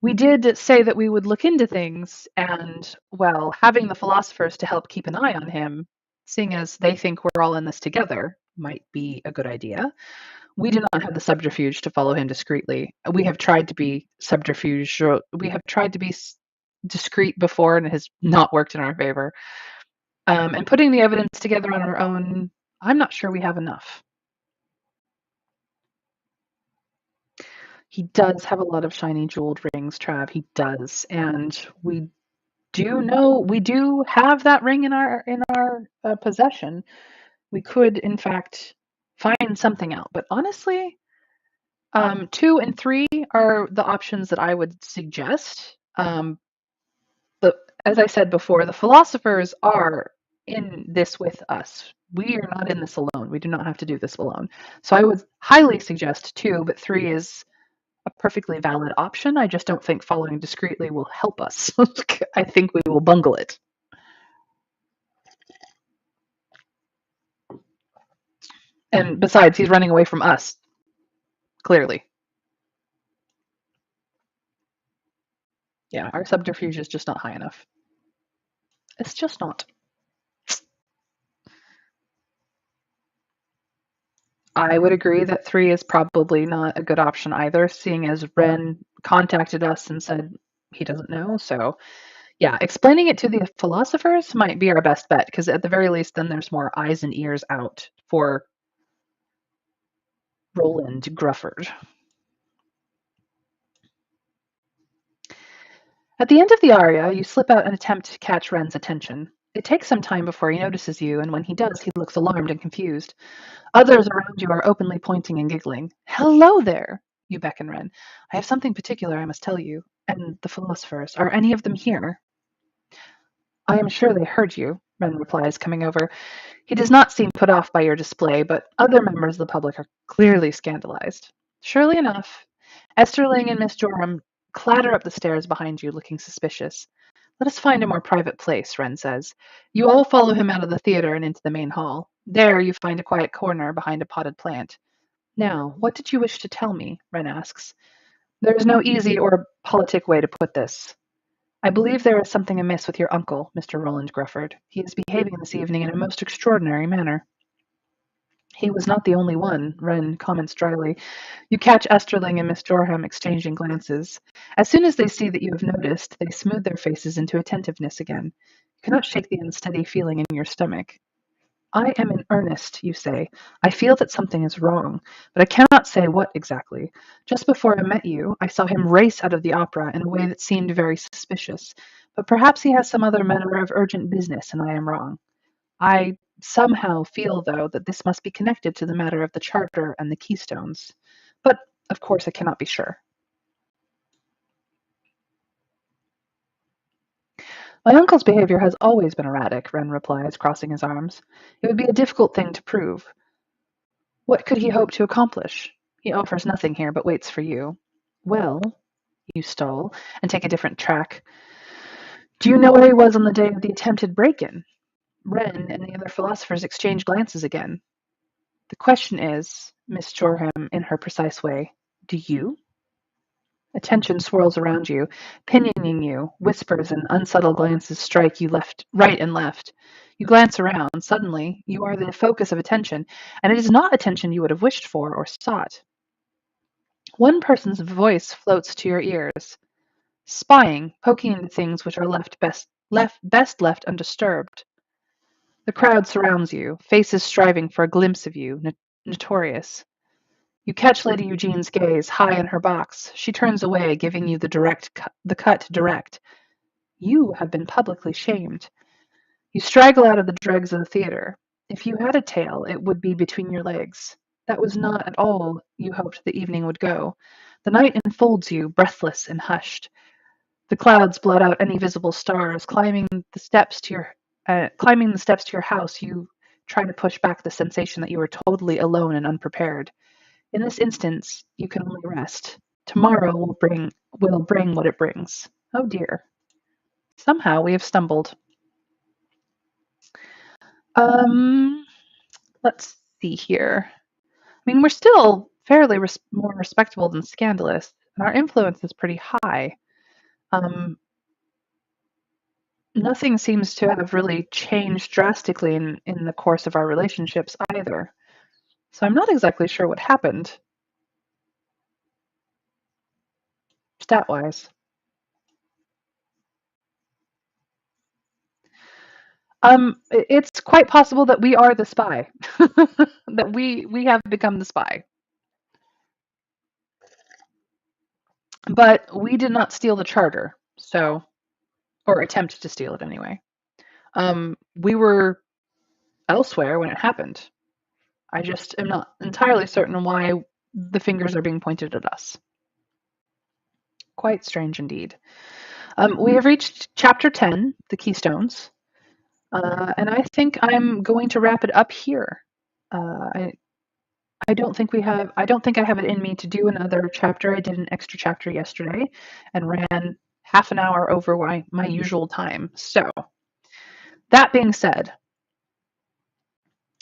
we did say that we would look into things, and, well, having the philosophers to help keep an eye on him, seeing as they think we're all in this together, might be a good idea. We do not have the subterfuge to follow him discreetly. We have tried to be subterfuge. We have tried to be discreet before, and it has not worked in our favor. And putting the evidence together on our own, I'm not sure we have enough. He does have a lot of shiny jeweled rings, Trav. He does, and we do have that ring in our possession. We could, in fact, find something out. But honestly, 2 and 3 are the options that I would suggest. But as I said before, the philosophers are in this with us. We are not in this alone. We do not have to do this alone. So I would highly suggest 2, but 3 is a perfectly valid option. I just don't think following discreetly will help us. I think we will bungle it. And besides, he's running away from us, clearly. Yeah, our subterfuge is just not high enough. It's just not. I would agree that 3 is probably not a good option either, seeing as Ren contacted us and said he doesn't know. So, yeah, explaining it to the philosophers might be our best bet, because at the very least, then there's more eyes and ears out for Roland Grufford. At the end of the aria, you slip out and attempt to catch Ren's attention. It takes some time before he notices you, and when he does, he looks alarmed and confused. Others around you are openly pointing and giggling. Hello there, you beckon Ren. I have something particular I must tell you. And the philosophers, are any of them here? I am sure they heard you, Ren replies, coming over. He does not seem put off by your display, but other members of the public are clearly scandalized. Surely enough, Esterling and Miss Joram clatter up the stairs behind you, looking suspicious. Let us find a more private place, Ren says. You all follow him out of the theater and into the main hall. There you find a quiet corner behind a potted plant. Now, what did you wish to tell me? Ren asks. There is no easy or politic way to put this. I believe there is something amiss with your uncle, Mr. Roland Grufford. He is behaving this evening in a most extraordinary manner. He was not the only one, Wren comments dryly. You catch Esterling and Miss Jorham exchanging glances. As soon as they see that you have noticed, they smooth their faces into attentiveness again. You cannot shake the unsteady feeling in your stomach. I am in earnest, you say. I feel that something is wrong, but I cannot say what exactly. Just before I met you, I saw him race out of the opera in a way that seemed very suspicious, but perhaps he has some other matter of urgent business and I am wrong. I somehow feel, though, that this must be connected to the matter of the charter and the keystones. But, of course, I cannot be sure. My uncle's behavior has always been erratic, Wren replies, crossing his arms. It would be a difficult thing to prove. What could he hope to accomplish? He offers nothing here, but waits for you. Well, you stall, and take a different track. Do you know where he was on the day of the attempted break-in? Wren and the other philosophers exchange glances again. The question is, Miss Jorham, in her precise way, do you? Attention swirls around you, pinioning you. Whispers and unsubtle glances strike you right and left. You glance around. Suddenly, you are the focus of attention, and it is not attention you would have wished for or sought. One person's voice floats to your ears, spying, poking into things which are best left undisturbed. The crowd surrounds you, faces striving for a glimpse of you, notorious. You catch Lady Eugene's gaze high in her box. She turns away, giving you the cut direct. You have been publicly shamed. You straggle out of the dregs of the theater. If you had a tail, it would be between your legs. That was not at all you hoped the evening would go. The night enfolds you, breathless and hushed. The clouds blot out any visible stars. Climbing the steps to your house, you try to push back the sensation that you are totally alone and unprepared. In this instance, you can only rest. Tomorrow will bring what it brings. Oh dear. Somehow we have stumbled. Um, let's see here. I mean, we're still fairly more respectable than scandalous, and our influence is pretty high. Um, Nothing seems to have really changed drastically in the course of our relationships either. So I'm not exactly sure what happened, stat-wise. It's quite possible that we are the spy, that we have become the spy, but we did not steal the charter, so or attempt to steal it anyway. We were elsewhere when it happened. I just am not entirely certain why the fingers are being pointed at us. Quite strange indeed. We have reached chapter 10, the Keystones, and I think I'm going to wrap it up here. I I don't think we have. I don't think I have it in me to do another chapter. I did an extra chapter yesterday and ran half an hour over my usual time. So that being said,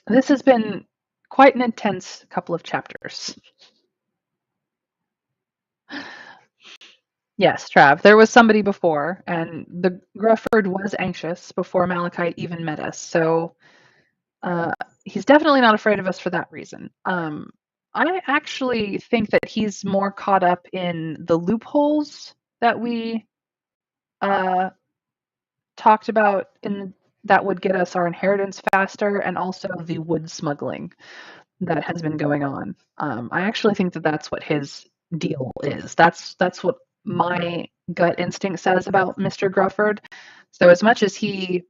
this has been quite an intense couple of chapters. Yes, Trav, there was somebody before, and the Grufford was anxious before Malachite even met us. So uh, he's definitely not afraid of us for that reason. I actually think that he's more caught up in the loopholes that we uh, talked about in that would get us our inheritance faster, and also the wood smuggling that has been going on. I actually think that that's what his deal is. That's what my gut instinct says about Mr. Grufford. So as much as he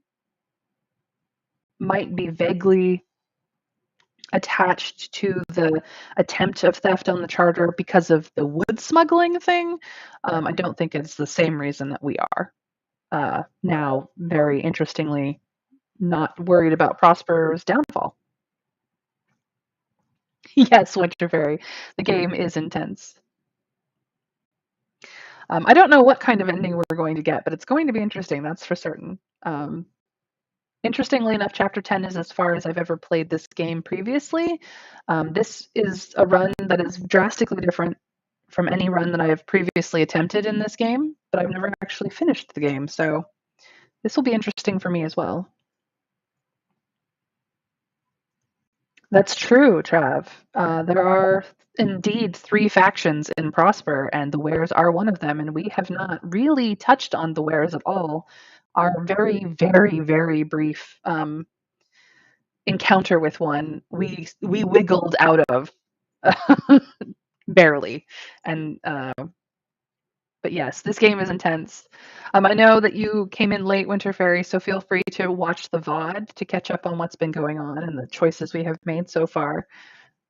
might be vaguely attached to the attempt of theft on the charter because of the wood smuggling thing, I don't think it's the same reason that we are. Now, very interestingly, not worried about Prosper's downfall. Yes, Winter Fairy. The game is intense. I don't know what kind of ending we're going to get, but it's going to be interesting, that's for certain. Interestingly enough, Chapter 10 is as far as I've ever played this game previously. This is a run that is drastically different from any run that I have previously attempted in this game, but I've never actually finished the game, so this will be interesting for me as well. That's true, Trav. There are indeed three factions in Prosper, and the Wares are one of them, and we have not really touched on the Wares at all. Our very, very, very brief encounter with one, we wiggled out of barely, and but yes, this game is intense. I know that you came in late, Winter Fairy, so feel free to watch the VOD to catch up on what's been going on and the choices we have made so far.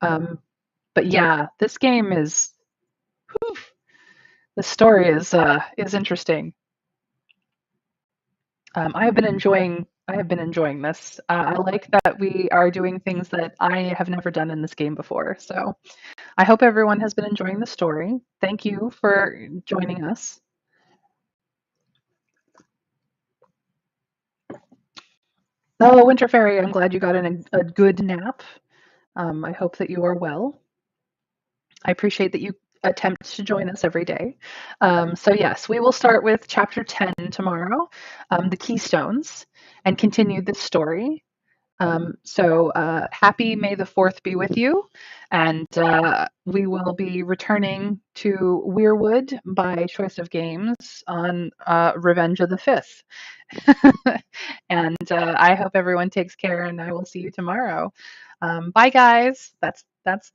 But yeah, this game is. Whew, the story is interesting. I have been enjoying. I have been enjoying this. I like that we are doing things that I have never done in this game before. So I hope everyone has been enjoying the story. Thank you for joining us. Oh, Winter Fairy, I'm glad you got in a good nap. I hope that you are well. I appreciate that you attempt to join us every day. So yes, we will start with chapter 10 tomorrow, the Keystones, and continue this story. Happy May the 4th be with you, and we will be returning to Weyrwood by choice of games on Revenge of the 5th. And I hope everyone takes care, and I will see you tomorrow. Bye, guys. That's